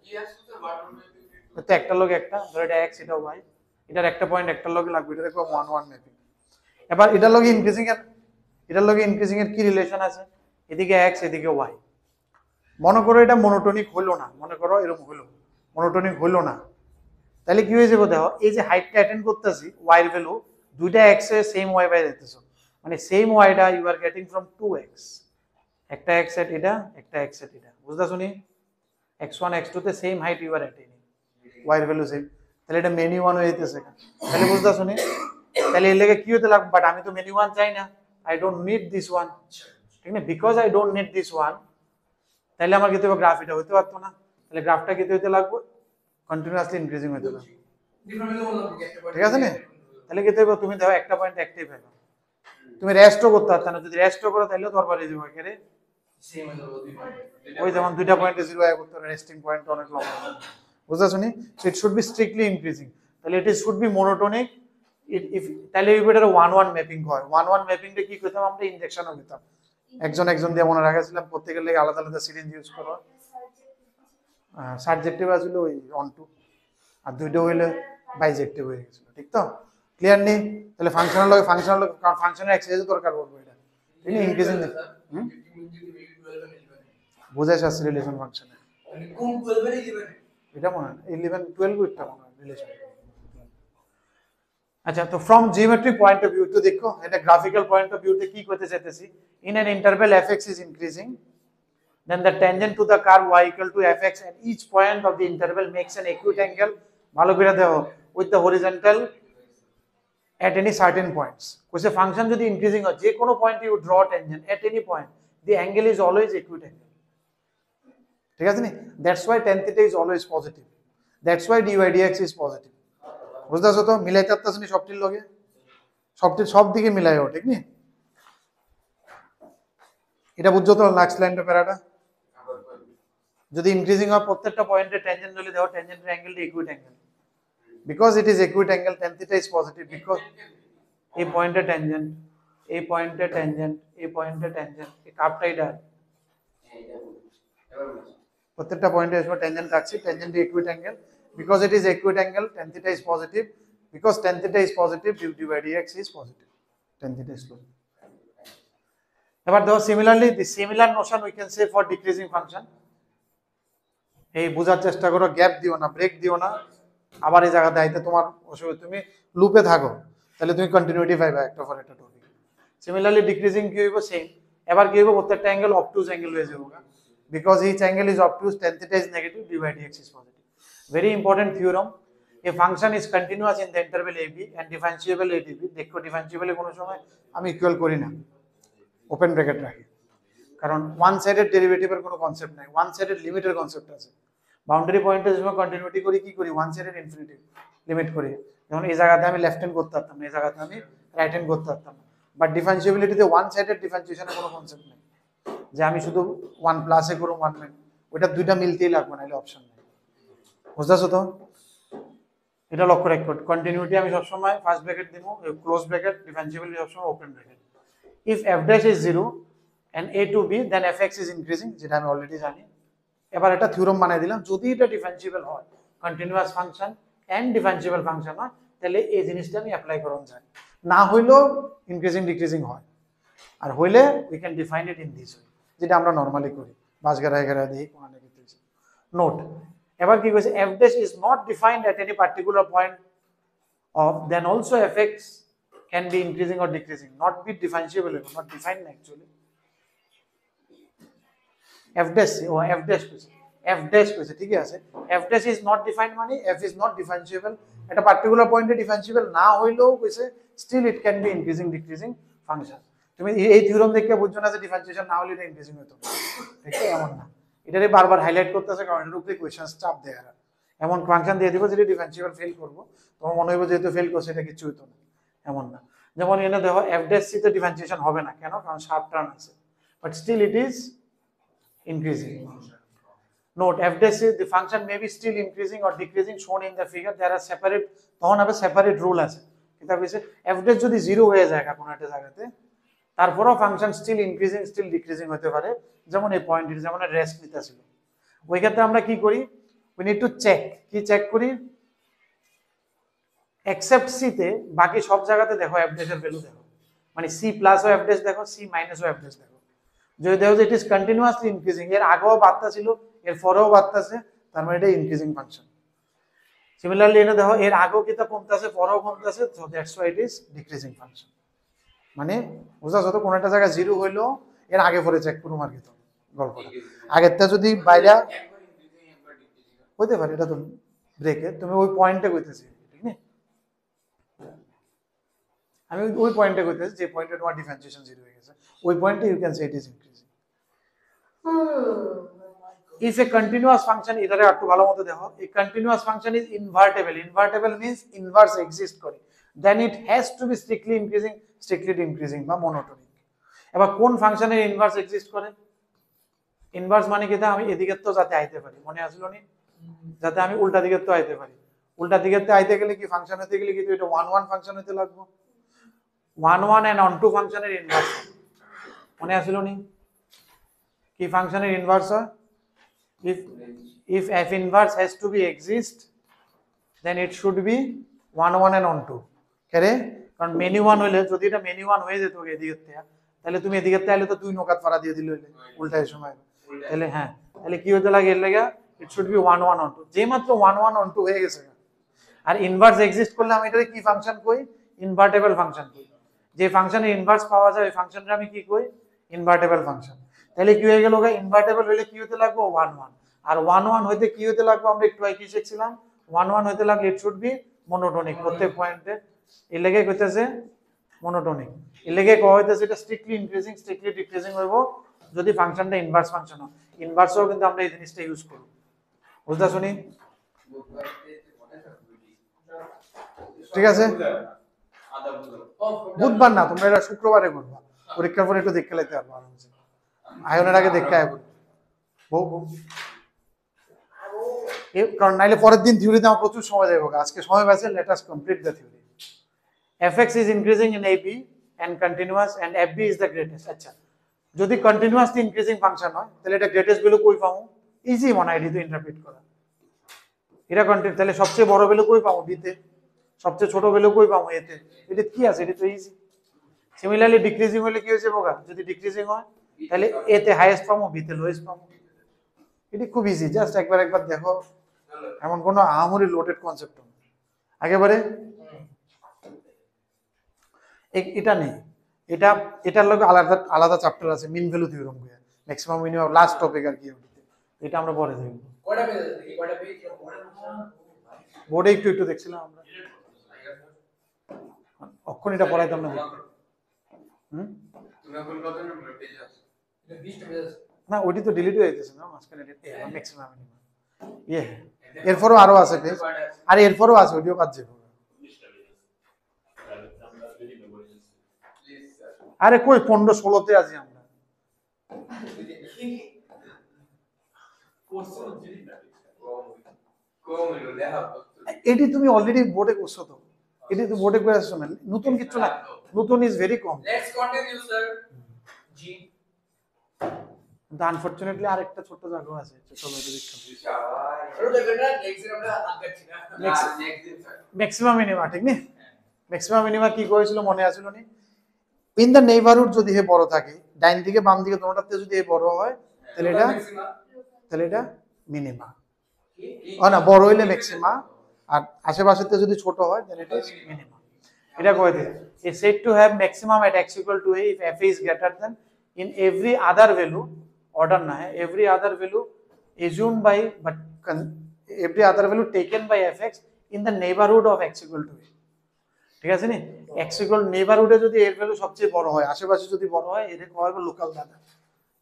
তো একটা লগে একটা ধর এটা x এটা y এটার একটা পয়েন্ট একটা লগে লাগবে এটা দেখো 1 1 ম্যাপিং এবার এটার লগে ইনক্রিজিং এর কি রিলেশন আছে এদিকে x এদিকে y মনে করো এটা মনোটোনিক হলো না মনে করো এরকম হলো মনোটোনিক হলো না তাহলে কি হয়ে যাবে দেখো এই যে হাইটটা অ্যাটেন্ড করতেছি y এর ভ্যালু দুইটা x এ সেম y বাই যাইতেছো মানে সেম y টা you are getting from 2x একটা x এট এটা একটা x এট এটা বুঝতা শুনি x1 x2 তে same height you are attaining y এর ভ্যালু সেম তাহলে এটা মেনি 1 হয়ে যাইতেছে তাহলে বুঝতা শুনি তাহলে এর লাগে কি হতে লাগবে বাট আমি তো মেনি 1 চাই না I don't need this one ঠিক না because I don't need this one তাহলে আমার কিন্তু গ্রাফ এটা হতে পারতো না তাহলে গ্রাফটা কি হতে লাগবে কন্টিনিউয়াসলি ইনক্রিজিং হতে লাগবে ঠিক আছে না তাহলে কি হবে তুমি দেখো একটা পয়েন্ট অ্যাক্টিভ হবে তুমি রেস্টও করতে পারছ না যদি রেস্টও করো তাহলে দরবার হয়ে যাবে একেবারে সেম হয়ে যাবে ওই যেমন দুইটা পয়েন্টে জিরো আয় করতে রেস্টিং পয়েন্ট অনেক লম্বা বুঝা শুনি so it should be strictly increasing তাহলে it should be monotonic if তাহলে এই বেটার 1 1 ম্যাপিং হয় 1 1 ম্যাপিং টা কি করতাম আমরা ইনজেকশনও দিতাম একজন দিয়ে মনে রাখাছিলাম প্রত্যেকের লাগে আলাদা আলাদা সিরিঞ্জ ইউজ করো সাবজেক্টিভ আসলে ওই অন টু আর দুইটা হইলে বাইজেক্টিভ হয়ে গেছিল ঠিক তো ক্লিয়ার নেই তাহলে ফাংশনাল কারণ ফাংশনের এক্সারসাইজ দরকার পড়বে এটা ঠিক না ইনক্রিজিং বোঝাইছ আছে রিলেশন ফাংশনে মানে কোন 12 এর 11 এটা মনে হয় 11 12 এটা মনে হয় রিলেশন আচ্ছা তো from geometric point of view তো দেখো এটা গ্রাফিক্যাল পয়েন্ট অফ ভিউ তে কি করতে চাইতেছি in an interval fx is increasing then the tangent to the curve y equal to fx at each point of the interval makes an acute angle ভালো করে দেখো with the horizontal at any certain points কোসে function যদি increasing হয় যে কোনো পয়েন্টে you draw tangent at any point the angle is always acute angle ঠিক আছে নি that's why tan theta is always positive that's why dy dx is positive বুঝতাছো তো মিলাইতে পারতাছ নি সবটির লগে সবটির সব দিকে মিলাইও ঠিক নি এটা বুঝছো তো লাক্স লাইনটা প্যারাটা যদি ইনক্রিজিং হয় প্রত্যেকটা পয়েন্টে ট্যানজেন্ট ধরে দাও ট্যানজেন্টের অ্যাঙ্গেলটা acute angle because it is acute angle tan theta is positive because এই পয়েন্টে ট্যানজেন্ট এই পয়েন্টে ট্যানজেন্ট এই পয়েন্টে ট্যানজেন্ট এই কার্ভটা এটা প্রত্যেকটা পয়েন্টে এসে ট্যানজেন্ট রাখছি tangent acute angle because it is acute angle tan theta is positive because tan theta is positive dy dx is positive tan theta is positive এবার দেখো similarly the similar notion we can say for decreasing function এই বোঝার চেষ্টা করো gap দিও না break দিও না আবার এই জায়গাতে আইতে তোমার অসুবিধা তুমি লুপে থাকো তাহলে তুমি কন্টিনিউটি পাইবা একটা পর একটা টপিক similarly decreasing কি হইব সেম এবার কি হইব প্রত্যেকটা অ্যাঙ্গেল obtuse অ্যাঙ্গেল হয়ে যাবে because each angle is obtuse tan theta is negative dy dx is positive very important theorem a function is continuous in the interval ab and differentiable adb দেখো differentiable কোনো সময় আমি equal করি না open bracket রাখি কারণ one sided ডেরিভেটিভের কোনো কনসেপ্ট নাই ওয়ান সাইডেড লিমিটের কনসেপ্ট আছে বাউন্ডারি পয়েন্টে যখন কন্টিনিউটি করি কি করি ওয়ান সাইডেড ইনফিনিটি লিমিট করি যেমন এই জায়গাতে আমি লেফট হ্যান্ড করতে পারতাম না এই জায়গাতে আমি রাইট হ্যান্ড করতে পারতাম না বাট ডিফারেন্সিবিলিটিতে ওয়ান সাইডেড ডিফারেন্সিয়েশনের কোনো কনসেপ্ট নেই যে আমি শুধু 1 প্লাসে করব 1 মাইনাস ওটা দুইটা মিলতেই লাগবে না এর অপশন নেই বুঝছো তো এটা লক্ষ্য রাখো কন্টিনিউটি আমি সব সময় ফার্স্ট ব্র্যাকেট দেব ক্লোজ ব্র্যাকেট ডিফারেন্সিবিলিটি সব সময় open bracket if f dash is 0 and a to b then fx is increasing যেটা আমি অলরেডি জানি এবার এটা থিওরাম বানাই দিলাম যদি এটা ডিফারেন্সিবল হয় কন্টিনিউয়াস ফাংশন এন্ড ডিফারেন্সিবল ফাংশন হয় তাহলে এই জিনিসটা আমি অ্যাপ্লাই করুন যায় না হইলেও ইনক্রিজিং ডিক্রিজিং হয় আর হইলে we can define it in this way যেটা আমরা নরমালি করি বাসগারা এগারা দেই কোন কিছু নোট এবার কি কইছে f dash is not defined at any particular point of then also fx can be increasing or decreasing not be differentiable not defined actually f dash কইছে ঠিক আছে f dash is not defined মানে f is not differentiable এটা particular পয়েন্টে ডিফারেন্সিবল না হইলেও কইছে still it can be increasing decreasing function তুমি এই থিওরাম দেখে বুঝছো না যে ডিফারেন্সিয়েশন না হলে এটা ইনক্রিজিং হতো ঠিক আছে এমন না এটারে বারবার হাইলাইট করতেছে কারণ এর উপরে কোশ্চেনস চাপ দেয় আর এমন ফাংশন দিয়ে দিব যেটা ডিফারেন্সিবল ফেল করব তোমার মনে হইব যেহেতু ফেল করছে এটা কিছু হতো না এমন না যেমন এনে দেখো f dash c তে ডিফারেন্সিয়েশন হবে না কেন কারণ শার্প টার্ন আছে but still it is increasing note f dash c the function may be still increasing or decreasing shown in the figure there are separate তখন হবে সেপারেট রুল আছে এটা কইছে এফ ড্যাশ যদি 0 হয়ে যায় কোনো একটা জায়গাতে তারপরও function still increasing still decreasing হতে পারে, যেমন এই পয়েন্টে যেমন রেস্ট নিতেছিল। ওই ক্ষেত্রে আমরা কি করি, উই নিড টু চেক, কি চেক করি, এক্সেপ্ট সি তে বাকি সব জায়গাতে দেখো এফ ড্যাশ এর ভ্যালু দেখো, মানে সি প্লাস ও এফ ড্যাশ দেখো, সি মাইনাস ও এফ ড্যাশ দেখো। যদি দেখো যে ইট ইজ কন্টিনিউয়াসলি ইনক্রিজিং, এর আগেও বাড়তা ছিল এর পরেও বাড়তাছে, তার মানে এটা ইনক্রিজিং ফাংশন। সিমিলারলি এটা দেখো এর আগেও কিতা কমতাছে পরেও কমতাছে, so that's why it is decreasing function. মানে বুঝা যত কোন একটা জায়গা 0 হইলো এর আগে পরে চেক করুম আর কি, তো গল্পটা আগেরটা যদি বাইরে
একবার ইনক্রিজিং একবার ডিক্রিজিং
হইতে পারে, এটা তো ব্রেকে তুমি ওই পয়েন্টে কইতেছি, ঠিক না? আমি ওই পয়েন্টে কইতেছি যে পয়েন্টে তোমার ডিফারেন্সিয়েশন 0 হয়ে গেছে, ওই পয়েন্টে you can say it is increasing. If a continuous function, এটারে একটু ভালো মতো দেখো, a continuous function is invertible. Invertible means inverse exist করে, then it has to be strictly increasing বা monotonic. এবার কোন ফাংশনের ইনভার্স এক্সিস্ট করে? ইনভার্স মানে কি, আমি এদিকে তো যাতে আইতে পারি, মনে আসলো নি, যাতে আমি উল্টা দিকে তো আইতে পারি। উল্টা দিকে তো আইতে গেলে কি ফাংশন হতে গেলে কি এটা 1 1 ফাংশন হতে লাগবে, 1 1 and on 2 ফাংশনের ইনভার্স, মনে আসলো নি কি ফাংশনের ইনভার্স হয়? If f inverse has to be exist, then it should be 1 1 and on 2, কেরে? কারণ মেনি 1 হইলে, যদি এটা মেনি 1 হয়ে যেত এদিকে থেকে, তাহলে তুমি এদিকে তাহলে তো দুই নকাত পাড়া দিয়ে দিলে হইলে উল্টায় সময়, তাহলে হ্যাঁ, তাহলে কি হতে লাগে এর লাগা ইট শুড বি 1 1 on 2, যে মাত্র 1 1 on 2 হয়ে গেছে। আর ইনভার্স এক্সিস্ট করলে আমি এটাকে কি ফাংশন কই? ইনভার্টেবল ফাংশন কই। যে ফাংশনের ইনভার্স পাওয়া যায় ওই ফাংশনটা আমি কি কই? Invertible function. তাহলে কি হয়ে গেল, ইনভার্টেবল হইলে কি হতে লাগবে? 1 1। আর 1 1 হইতে কি হতে লাগবে? আমরা একটু আগে কি শিখছিলাম, 1 1 হইতে লাগলে ইট শুড বি মনোটোনিক প্রত্যেক পয়েন্টে। এর লেগে কইতেছে মনোটোনিক, এর লেগে কয় হইতেছে এটা স্ট্রিক্টলি ইনক্রিজিং স্ট্রিক্টলি ডিক্রিজিং হইব যদি ফাংশনটা ইনভার্স ফাংশন হয়। ইনভার্সও কিন্তু আমরা এই জিনিসটা ইউজ করব, বুঝতা শুনি? ঠিক আছে, বুধবার না, তোমরা এটা শুক্রবারে করবা, পরীক্ষার পরে একটু দেখে লাইতে পারবো আরামসে, আয়নের আগে দেখে আইব কারণ নাইলে পরের দিন থিওরিতে আমার প্রচুর সময় যাবে। আজকে সময় পাইছে, let us complete the theory. fx is increasing in ab and continuous and fb is the greatest। আচ্ছা, যদি কন্টিনিউয়াসলি ইনক্রিজিং ফাংশন হয় তাহলে এটা গ্রেটেস্ট ভ্যালু কই পাবো? ইজি মনে হয় তো ইন্টারপ্রিট করা, এটা কন্টিনিউ, তাহলে সবচেয়ে বড় ভ্যালু কই পাবো? b তে। সবচেয়ে ছোট ভ্যালু কই পাবো? a তে। এটা কি আছে, এটা তো ইজি। সিমিলারলি ডিক্রিজিং হলে কি হয়েছে বোকা, যদি ডিক্রিজিং হয় তাহলে a তে হাইয়েস্ট পাবো, b তে লোয়েস্ট পাবো। এটা খুব ইজি, জাস্ট একবার দেখো, এমন কোনো আহামরি লোডেড কনসেপ্ট না একেবারে। এটা নেই, এটার লগে আলাদা আলাদা চ্যাপ্টার আছে, mean value theorem, maximum minimum last topic আর কি, এটা আমরা পরে দেখব।
কয়টা পেজ আছে, কয়টা পেজ
বোর্ডে একটু একটু দেখছিলাম আমরা, অক্ষণ এটা পড়াইতাম না।
তুমি এখন কত নম্বর পেজ আছে? এটা 20টা পেজ আছে
না, ওইটি তো ডিলিট হয়ে গেছে না মাঝখানে, ম্যাক্সিমাম মিনিমাম ইয়ে, এরপরও আরো আছে পেজ, আর এরপরও আছে, ওইটিও কাজ যাবে। আরে কই 15 16তে আছি আমরা। এটি তুমি অলরেডি বোর্ডে করছো তো, এটি তো বোর্ডে করে আসছো না, নতুন কিছু না, নতুন ইজ ভেরি কম।
Let's continue sir. জি,
কিন্তু আনফরচুনেটলি আরেকটা ছোট জায়গা আছে, ছোট পরীক্ষা ম্যাক্সিমাম মিনিমা, ঠিক না? ম্যাক্সিমাম মিনিমা কি করেছিল মনে আছে নি? ইন দ্য নেইবারহুড যদি হে বড় থাকে, ডাইন দিকে বাম দিকে দুটোটাতে যদি হে বড় হয় তাহলে এটা মিনিমা, না বড় হইলে ম্যাক্সিমা, আর আশেপাশেতে যদি ছোট হয় তাহলে এটা মিনিমা। এটা কই দিই, is said to have maximum at x equal to a if f is greater than in every other value, order না है, every other value assumed by but every other value taken by fx in the neighborhood of x equal to a। ঠিক আছে নি, x equal neighborhood এ যদি এর value সবচেয়ে বড় হয়, আশেপাশে যদি বড় হয়, এর কয় হবে লোকাল দাদা,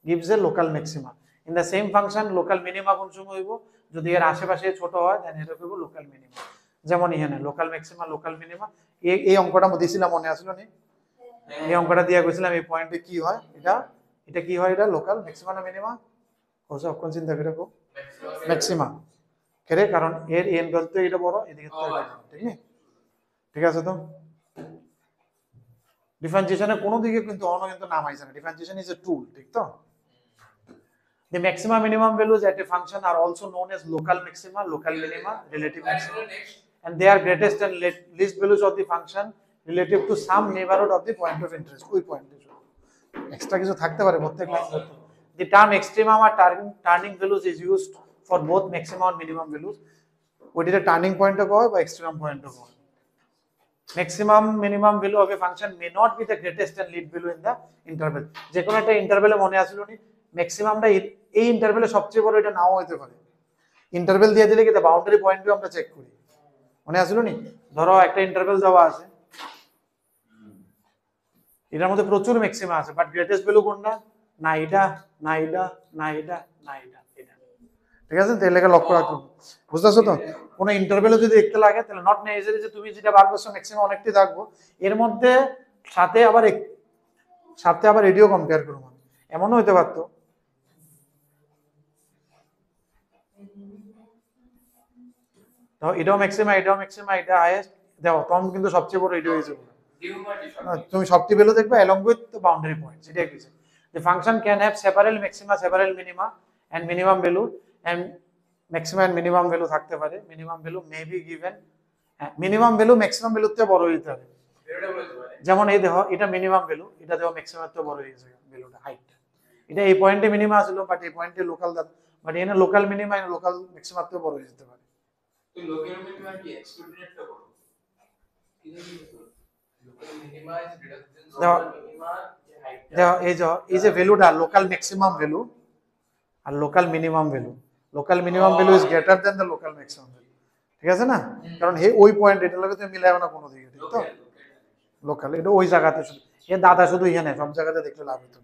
gives a local maxima। in the same function local minima কোন সময় হইব, যদি এর আশেপাশে ছোট হয় দেন এটা হইব লোকাল মিনিমা। যেমন এখানে লোকাল ম্যাক্সিমা লোকাল মিনিমা, এই অঙ্কটা দিছিলাম মনে আসলো নি? এই অঙ্কটা দিয়া কইছিলাম এই পয়েন্টে কি হয়, এটা কি হয়, এটা লোকাল ম্যাক্সিমা না মিনিমা? কোন কোন চিন্তা করে রাখো, ম্যাক্সিমা কেরে, কারণ এর এন বলতে এটা বড়, এদিকে তো এটা বড়, ঠিক না? ঠিক আছে তো? ডিফারেন্সিয়েশনের কোনো দিকে কিন্তু অন্য কিন্তু নাম আইছে না, ডিফারেন্সিয়েশন ইজ এ টুল, ঠিক তো? The maximum minimum values at a function are also known as local maxima, local minima, relative maxima, and they are greatest and least values of the function relative to some neighborhood of the point of interest. ওই পয়েন্টে extra কিছু থাকতে পারে প্রত্যেক line করতে। The term extremum or turning values is used for both maximum and minimum values. ওইটা turning পয়েন্টও কয় বা এক্সট্রিমাম পয়েন্টও কয়। Maximum minimum value of a function may not be the greatest and least value in the interval. যে কোনো একটা ইন্টারভ্যালে মনে আসলো নি ম্যাক্সিমামটা এই ইন্টারভ্যালে সবচেয়ে বড় এটা নাও হতে পারে। ইন্টারভ্যাল দিয়ে দিলে কি বাউন্ডারি পয়েন্টও আমরা চেক করি, মনে আসলো নি? ধরো একটা ইন্টারভ্যাল দেওয়া আছে, এটার মধ্যে প্রচুর ম্যাক্সিমা আছে, বাট গ্রেটেস্ট ভ্যালু কোনটা? না এটা, না এটা, না এটা, না এটা, এটা। ঠিক আছে, তাহলে লেখা লক্ষ্য রাখতে হবে, বুঝতেছো তো? কোনো ইন্টারভ্যালে যদি দেখতে লাগে তাহলে নট নেসেসারি যে তুমি যেটা বার করছো ম্যাক্সিমাম অনেকটাই থাকবো, এর মধ্যে সাথে আবার এডিও কম্পেয়ার করবো, এমনও হতে পারতো এটাও ম্যাক্সিমা, এটা হাইয়েস্ট দেখো, তখন কিন্তু সবচেয়ে বড় এডিও হয়েছে। তুমি সবচেয়ে ভ্যালু দেখবে along with the boundary points, এটা কি? The function can have several maxima, several minima and minimum value, and maximum and minimum value থাকতে পারে। minimum value may be given, minimum value maximum value থেকে বড় হইতে হবে। যেমন এই দেখো, এটা মিনিমাম ভ্যালু, এটা দেখো ম্যাক্সিমাম থেকে বড় হয়ে গেছে ভ্যালুটা, হাইট। এটা এই পয়েন্টে মিনিমা ছিল, বাট এই পয়েন্টে লোকাল, বাট এখানে local minima and local maximum থেকে বড় হয়ে যেতে পারে।
তো লোকাল মিনিমা কি এক্সক্লুডেডটা বড়? Local minima is greater than local minima,
দেখো এই যে ভ্যালুটা লোকাল ম্যাক্সিমাম ভ্যালু আর local minimum value, local minimum value is greater than the local maximum value, ঠিক আছে না? কারণ ওই পয়েন্ট এটা লাগে তুমি মিলাইও না কোনো দিকে, ঠিক তো? লোকাল এটা ওই জায়গাতে শুধু, দাদা শুধু এখানে, সব জায়গাতে দেখলে লাভ হতো।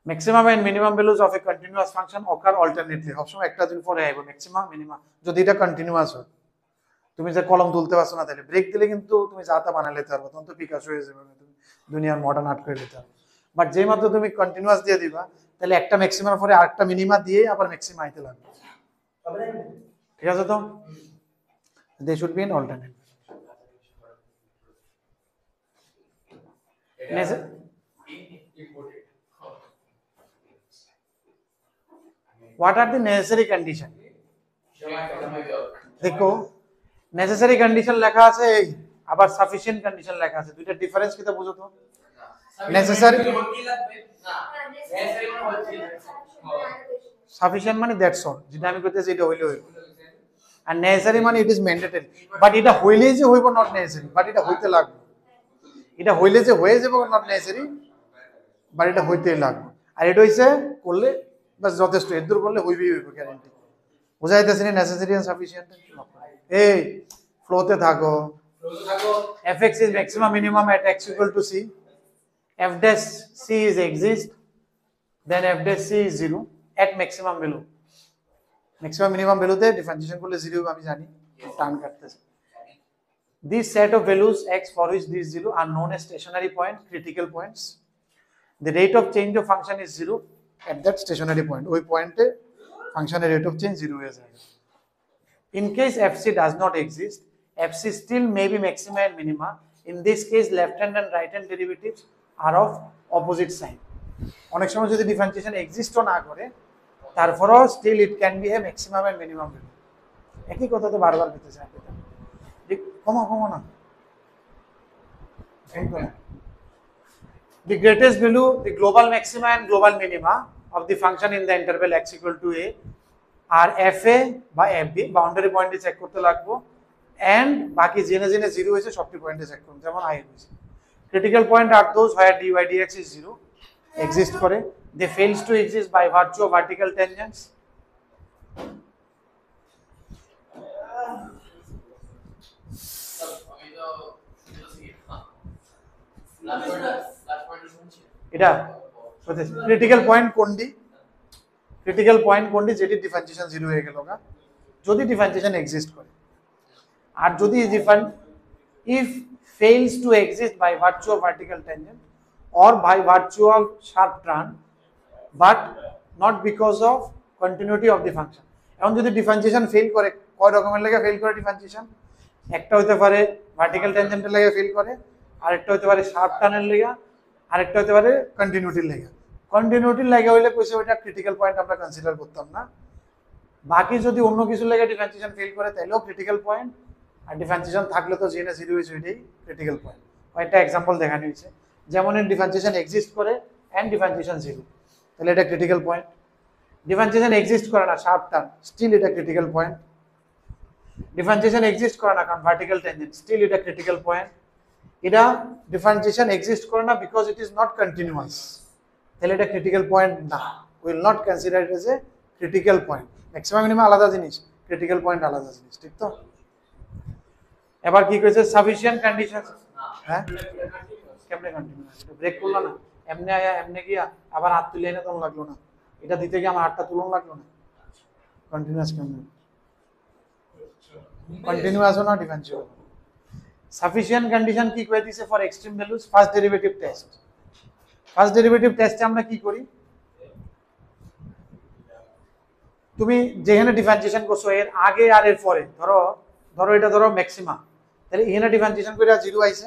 Maximum and minimum values of a continuous function occur alternately, সবসময় একটা দিন পরে আইবো ম্যাক্সিমাম মিনিমাম। যদি এটা কন্টিনিউয়াস হয়, তুমি যে কলম তুলতে পারছো না, তাহলে ব্রেক দিলে কিন্তু তুমি যা তা বানাই নিতে পারবে, তখন তো পিকাসো হয়ে যাবে, তুমি দুনিয়ার মডার্ন আর্ট করে নিতে পারবে। বাট যেই মাত্র তুমি কন্টিনিউয়াস দিয়ে দিবা, তাহলে একটা ম্যাক্সিমাম পরে আরেকটা মিনিমা দিয়ে আবার ম্যাক্সিমা আইতে লাগবে, ঠিক আছে তো? They should be an alternate. What are the necessary condition? দেখো, necessary condition লেখা আছে এই, আবার sufficient condition লেখা আছে, দুইটা ডিফারেন্স কিটা বুঝো তো? necessary sufficient মানে দ্যাটস অল, যেটা আমি কইতেছি এটা হইলে হইব, আর necessary মানে ইট ইজ ম্যান্ডেটরি, বাট এটা হইলেই যে হইব নট নেসেসারি, বাট এটা হইতে লাগবে। এটা হইলে যে হয়ে যাবে নট নেসেসারি, বাট এটা হইতেই লাগবে। আর এটা হইছে করলে বাস যথেষ্ট, এর দূর করলে হইবেই হইব, গ্যারান্টি। বুঝাইতেছি না নেসেসারি এন্ড সাফিশিয়েন্ট? এই ফ্লোতে থাকো, fx is maximum minimum at x equal to c, f dash c is exist, then f dash c is 0 at maximum value, maximum minimum value তে ডিফারেন্সিয়েশন করলে 0 হবে, আমি জানি, টার্ম কাটতেছে। This set of values x for which these 0 are known as stationary point, critical points. The rate of change of function is 0 at that stationary point, ওই পয়েন্টে ফাংশনের rate of change 0 হয়ে যায়। In case fc does not exist, fc still may be maxima and minima. In this case, left hand and right hand derivatives are of opposite sign. অনেক সময় যদি differentiation এক্সিস্টও না করে, তারপরেও still it can be a maximum and minimum value. একই কথা তো বারবার পেতে চাই, কমো না। The greatest value, the global maxima and global minima of the function in the interval x equal to a are fa বা fb, বাউন্ডারি পয়েন্টে চেক করতে লাগবো, এন্ড বাকি জেনে জেনে 0 হয়েছে সবটি পয়েন্টে চেক করুন, যেমন i হয়েছে। ক্রিটিক্যাল পয়েন্ট আর those where dy dx is 0 exist করে, they fails to exist by virtue of vertical tangents. এটা ক্রিটিক্যাল পয়েন্ট কোনটি? ক্রিটিক্যাল পয়েন্ট কোনটি যেটি ডিফারেন্সিয়েশন 0 হয়ে গেল, যদি ডিফারেন্সিয়েশন এক্সিস্ট করে। আর যদি if fails to exist by virtue of vertical tangent or by virtue of sharp turn but not because of continuity of the function. এখন যদি ডিফারেন্সিয়েশন ফেল করে, কয় রকমের লাগে ফেল করে ডিফারেন্সিয়েশন? একটা হতে পারে ভার্টিক্যাল ট্যানজেন্টের লাগে ফেল করে, আরেকটা হতে পারে শার্প টার্নের লেগা, আরেকটা হতে পারে কন্টিনিউটির লেগা। কন্টিনিউটির লেগা হইলে কইছে ওইটা ক্রিটিক্যাল পয়েন্ট আমরা কনসিডার করতাম না। বাকি যদি অন্য কিছু লেগে ডিফারেন্সিয়েশন ফেল করে তাহলেও ক্রিটিক্যাল পয়েন্ট, আর ডিফারেন্সিয়েশন থাকলে তো যেটা জিরো হয়েছে ওইটাই ক্রিটিক্যাল পয়েন্ট। কয়েকটা এক্সাম্পল দেখানো হয়েছে, যেমন এর ডিফারেন্সিয়েশন এক্সিস্ট করে অ্যান্ড ডিফারেন্সিয়েশন জিরো, তাহলে এটা ক্রিটিক্যাল পয়েন্ট। ডিফারেন্সিয়েশন এক্সিস্ট করে না শার্প টার্ন, স্টিল এটা ক্রিটিক্যাল পয়েন্ট। ডিফারেন্সিয়েশন এক্সিস্ট করে না কারণ ভার্টিক্যাল টেনজেন্ট, স্টিল এটা ক্রিটিক্যাল পয়েন্ট। এটা ডিফারেন্সিয়েশন এক্সিস্ট করে না because it is not continuous, তাহলে এটা ক্রিটিক্যাল পয়েন্ট না, will not consider it as a critical point. Maximum minimum আলাদা জিনিস, ক্রিটিক্যাল পয়েন্ট আলাদা জিনিস, ঠিক তো? এবার কি কইছে সাফিসিয়েন্ট কন্ডিশন। হ্যাঁ কেমনে কন্টিনিউয়াস, এটা ব্রেক করলো না, এমনি আয়া এমনি গিয়া আবার হাত তুলে এনে তখন লাগলো না, এটা দিতে গিয়ে আমার হাতটা তুলন লাগলো না, কন্টিনিউয়াস কেমনে? কন্টিনিউয়াস না ডিফারেন্সিয়েবল। সাফিসিয়েন্ট কন্ডিশন কি কই দিছে for extreme values, first derivative test. First derivative টেস্টে আমরা কি করি, তুমি যেখানে ডিফারেন্সিয়েশন করছো এর আগে আর এর পরে, ধরো এটা ধরো ম্যাক্সিমা, তাহলে এখানে ডিফারেন্সিয়েশন করে জিরো আইছে,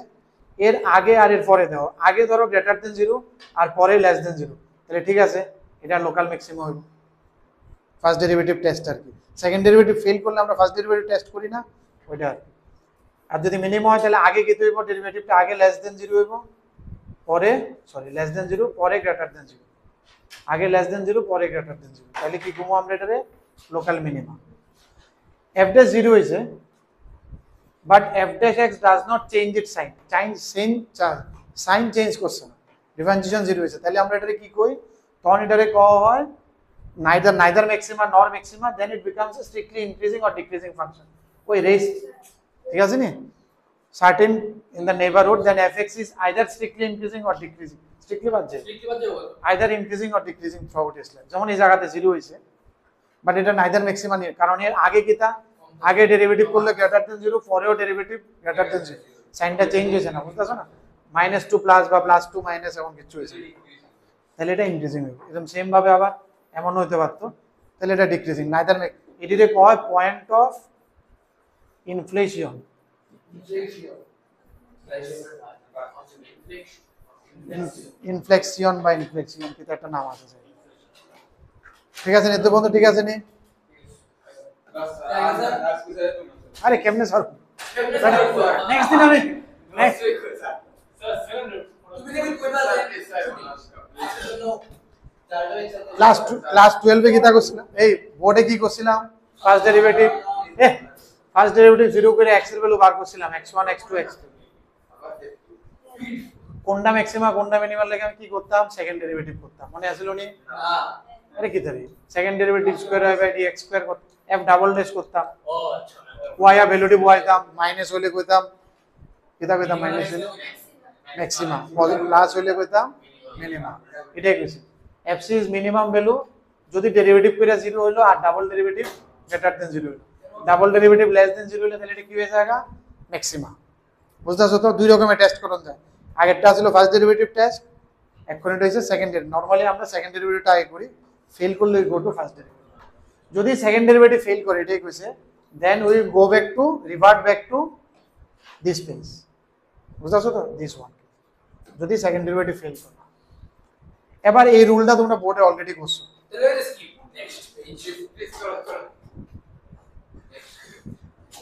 এর আগে আর এর পরে দাও, আগে ধরো গ্রেটার দেন জিরো আর পরে লেস দেন জিরো, তাহলে ঠিক আছে এটা লোকাল ম্যাক্সিমা হইব, ফার্স্ট ডেরিভেটিভ টেস্ট আর কি। সেকেন্ড ডেরিভেটিভ ফেল করলে আমরা ফার্স্ট ডেরিভেটিভ টেস্ট করি না, ওইটা। আর যদি মিনিমাম হয় তাহলে আগে কি হইব, ডেরিভেটিভটা আগে লেস দেন জিরো হইব, পরে লেস দেন জিরো, পরে গ্রেটার দেন জিরো, আগে লেস দেন জিরো পরে গ্রেটার দেন জিরো, তাহলে কি ঘুমো আমরা এটারে local minimum. f dash zero হইছে, but f dash x does not change it sign, sign change করছে না, ডিফারেন্সিয়েশন জিরো হইছে, তাহলে আমরা এটারে কি কই, তখন এটারে কওয়া হয় neither maxima nor maxima, then it becomes a strictly increasing or decreasing function. ওই রেস ঠিক আছে নি, certain in the neighborhood, then fx is either strictly increasing or decreasing, strictly বাজে either increasing or decreasing throughout its life। যেমন এই জায়গাতে zero হইছে, বাট এটা নাইদার ম্যাক্সিমা নিয়ে, কারণ এর আগে কিটা, আগে ডেরিভেটিভ করলে গ্রেটার দেন জিরো, পরেও ডেরিভেটিভ গ্রেটার দেন জিরো, সাইনটা চেঞ্জ হয়েছে না, বুঝতেছো না, -2 প্লাস বা +2 মাইনাস এমন কিছু হয়েছে, তাহলে এটা ইনক্রিজিং হবে। এরকম সেম ভাবে আবার এমন হতে পারতো, তাহলে এটা ডিক্রিজিং, নাইদার এটিতে কয় পয়েন্ট অফ ইনফ্লেশন, ইনফ্লেকশন বা ইনফ্লেকশন কি একটা নাম আছে, ঠিক আছে নি তো বন্ধু, ঠিক আছে নি? আরে কেমনে স্যার নেক্সট দিন আমি ক্লাস 12 এ কি তা করছিলাম, এই বোর্ডে কি করছিলাম, ফার্স্ট ডেরিভেটিভ জিরো করে x এর ভ্যালু বার করছিলাম, x1 x2 x3, কোনটা ম্যাক্সিমা কোনটা মিনিমাম লাগে আমি কি করতাম, সেকেন্ড ডেরিভেটিভ করতাম, মনে আছিল নি? আরে কি তারি সেকেন্ড ডেরিভেটিভ স্কয়ার হয় বাই dx স্কয়ার করতাম, f ডাবল ড্যাশ করতাম, y এর ভ্যালুটি বসাইতাম, মাইনাস হলে কইতাম কিটা কইতাম, মাইনাস হলে ম্যাক্সিমা, প্লাস হলে কইতাম মিনিমাম, এটাই কইছি। fc ইজ মিনিমাম ভ্যালু যদি ডেরিভেটিভ করে জিরো হলো আর double derivative greater than zero হলো, double derivative less than zero হলে তাহলে এটা কি হয়ে যায়গা, ম্যাক্সিমা। বুঝতেছো তো? দুই রকমের টেস্ট করতে যায়, আগেরটা ছিল ফার্স্ট ডেরিভেটিভ টেস্ট, এখন এটা হইছে সেকেন্ড ডেরিভেটিভ। নরমালি আমরা সেকেন্ড ডেরিভেটিভটা আগে করি, ফেল করলে গো টু ফার্স্ট ডেরিভেটিভ। যদি সেকেন্ড ডেরিভেটিভ ফেল করে, এটাই কইছে, then we go back to revert back to this page, বুঝতেছো তো, দিস ওয়ান, যদি সেকেন্ড ডেরিভেটিভ ফেল করে। এবার এই রুলটা তোমরা বোর্ডে অলরেডি করছো,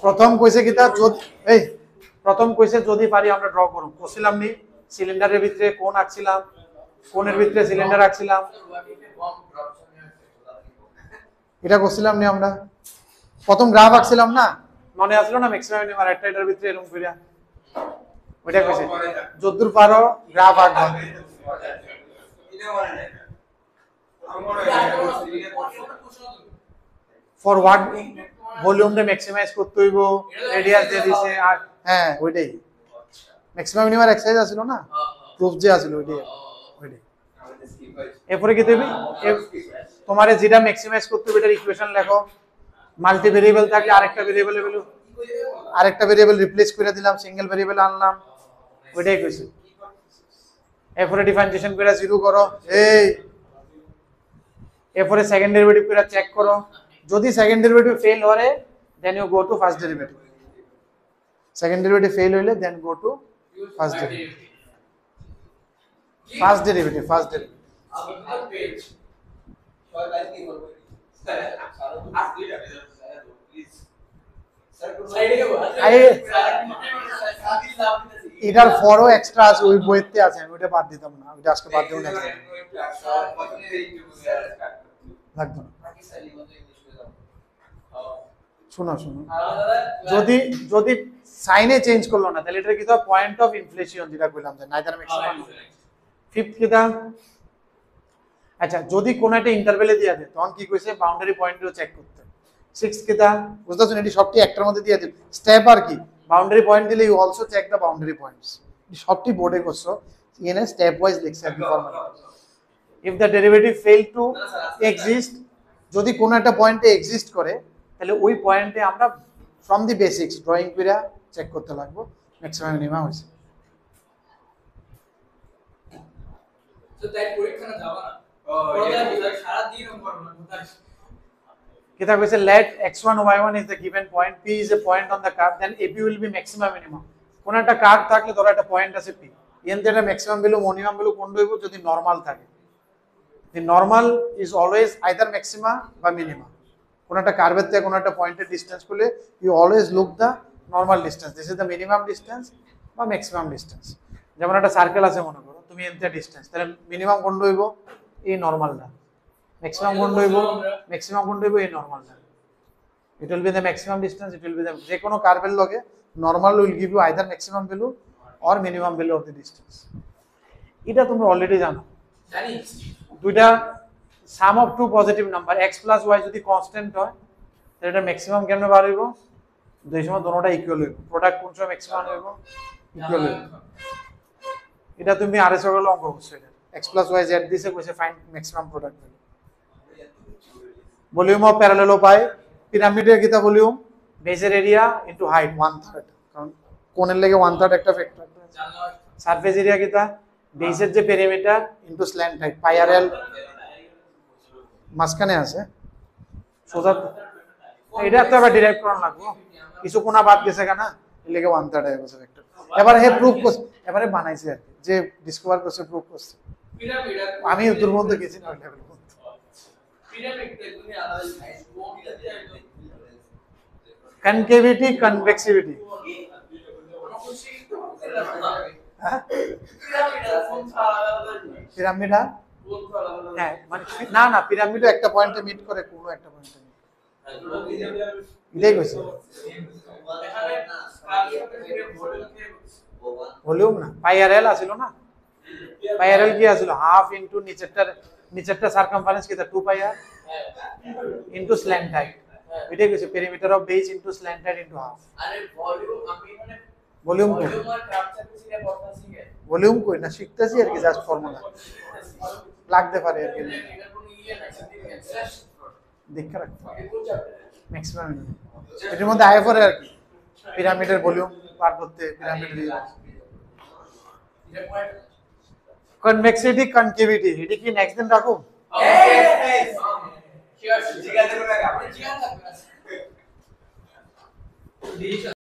প্রথম কইছে কিটা, এই প্রথম কইছে যদি পারি আমরা ড্র করব, করছিলাম নি, সিলিন্ডারের ভিতরে কোণ আঁকছিলাম, কোণের ভিতরে সিলিন্ডার আঁকছিলাম, এটা করছিলাম নি আমরা, প্রথম গ্রাফ আঁকছিলাম না, মনে আসলো না, ম্যাক্সিমাম মিনিমাম একটা এটার ভিতরে এরকম কইরা, ওইটা কইছে যদ্দূর পারো গ্রাফ আঁকবা, ফর হোয়াট ভলিউমটা ম্যাক্সিমাইজ করতে হইব, রেডিয়াস দিয়ে দিছে, আর হ্যাঁ ওইটাই ম্যাক্সিমাম মিনিমাম এক্সারসাইজ আছিল না, প্রুফ যে আছিল ওইটাই। এরপরে কি দেবি, তোমারে যেটা ম্যাক্সিমাইজ করতে হবে এটার ইকুয়েশন লেখো, মাল্টি ভেরিয়েবল থাকলে আরেকটা ভেরিয়েবল রিপ্লেস করে দিলাম, সিঙ্গেল ভেরিয়েবল আনলাম, ওইটাই কইছি। এরপরে ডিফারেন্সিয়েশন করে জিরো করো, এই এরপরে সেকেন্ড ডেরিভেটিভ করে চেক করো, যদি সেকেন্ড ডেরিভেটিভ ফেল হয় then you go to first derivative, second derivative fail হইলে then go to First derivative. First derivative.
Page সবাই লাইক কি বলবো স্যার আজ দুই যাবে স্যার প্লিজ স্যার সাইডে গো
এটার ফরও এক্সট্রা আছে, ওই বইতে আছে, আমি ওটা বাদ দিতাম না, ওটা আজকে বাদ দেবো না, লাগবে না। শোনো যদি যদি সাইনে চেঞ্জ করলো না তাহলে এটা কি তো পয়েন্ট অফ ইনফ্লেশন যেটা কইলাম যে নাইদার ম্যাক্সিমাম। ফিফথ কিটা, আচ্ছা যদি কোন একটা ইন্টারভ্যালে দিয়া দেয় তখন কি কইছে বাউন্ডারি পয়েন্টও চেক করতে। সিক্স কিটা বুঝতেছেন, এটি সবটি একটার মধ্যে দিয়ে দিন। স্টেপ আর কি, বাউন্ডারি পয়েন্ট দিলে you also check the boundary points, সবটি বোর্ডে করছো, এখানে স্টেপ ওয়াইজ লিখছে আর কি format. If the derivative fail to exist, যদি কোন একটা পয়েন্টে এক্সিস্ট করে তাহলে ওই পয়েন্টে আমরা ফ্রম দি বেসিক্স ড্রয়িং করে চেক করতে লাগবো ম্যাক্সিমাম মিনিমাম হইছে।
তো তাই পরীক্ষা না যাবা না ওরা সারা দিন করব না।
Kita koi say let x1 y1 is the given point, p is a point on the curve, then ap will be maximum minimum. কোন একটা কার্ভ থাকলে ধরো একটা পয়েন্ট আছে p, এনতে এটা ম্যাক্সিমাম ভ্যালু মিনিমাম ভ্যালু কোন হইব যদি নরমাল থাকে। The normal is always either maxima বা মিনিমা। কোন একটা কার্ভের থেকে কোন একটা পয়েন্টের ডিসটেন্স করলে you always look the normal distance, this is the minimum distance বা ম্যাক্সিমাম ডিসটেন্স। যেমন একটা সার্কেল আছে মনে করো, তুমি এনতে ডিসটেন্স, তাহলে মিনিমাম কোন হইব এই নরমালটা, maximum কোন হইব এই নরমালটা। It will be the maximum distance, it will be the যে কোনো কার্ভের লগে normal will give you either maximum value or minimum value of the distance. এটা তোমরা অলরেডি জানো। দুইটা sum of two positive number x plus y যদি constant হয় তাহলে এটা ম্যাক্সিমাম কেমনে বার হইব, দুই সময় দুটোটা ইকুয়াল হইব, প্রোডাক্ট কোন সময় ম্যাক্সিমাম হইব ইকুয়াল হইব। এটা তুমি আরএস এর অঙ্ক করছো, এটা x প্লাস y z দিছে কইছে find maximum product value. Volume of প্যারালেলোপাই পিরামিডের কিতা ভলিউম বেসের এরিয়া ইনটু হাইট 1/3, কারণ কোণের লাগে 1/3 একটা ফ্যাক্টর। সারফেস এরিয়া কিতা বেসের যে পেরিমিটার ইনটু স্ল্যান্ট হাইট, পাই আর এল মাঝখানে আছে সোজা, এটা তো আবার ডিরাইভ করা লাগবে, কিছু কোণা বাদ গেছে কেন এর লাগে 1/3 হয়ে গেছে ফ্যাক্টর। এবারে হে প্রুফ করছে, এবারে বানাইছে আর কি, যে ডিসকভার করছে প্রুফ করছে, আমি উত্তর মধ্যে গেছি না লেভেল। কনকেভিটি কনভেক্সিভিটি, পিরামিড, হ্যাঁ মানে না না পিরামিডও একটা পয়েন্টে মিট করে, কোনো একটা পয়েন্টে এটাই কইছে। ভলিউম না পাই আর এল আছিল না, পাই আর এল কি আছিল হাফ ইনটু নিচেরটা সারকামফারেন্স কিটা 2 পাই আর ইনটু স্ল্যান্ট হাইট, এটাই কইছে perimeter of base into slant height into half. আরে ভলিউম আমি মানে ভলিউম আর ক্রাফট সার্ফেসিটা পড়তাছি কে, ভলিউম কই না শিখতাছি আর কি, জাস্ট ফর্মুলা লাগতে পারে আর কি, দেখে রাখতে ম্যাক্সিমাম এর মধ্যে আয় পড়ে আর কি, পিরামিডের ভলিউম পার করতে পিরামিডের কনভেক্সিটি কনকেভিটি, এটা কি নেক্সট দিন রাখো? জিজ্ঞাসা করে আপনি জিজ্ঞাসা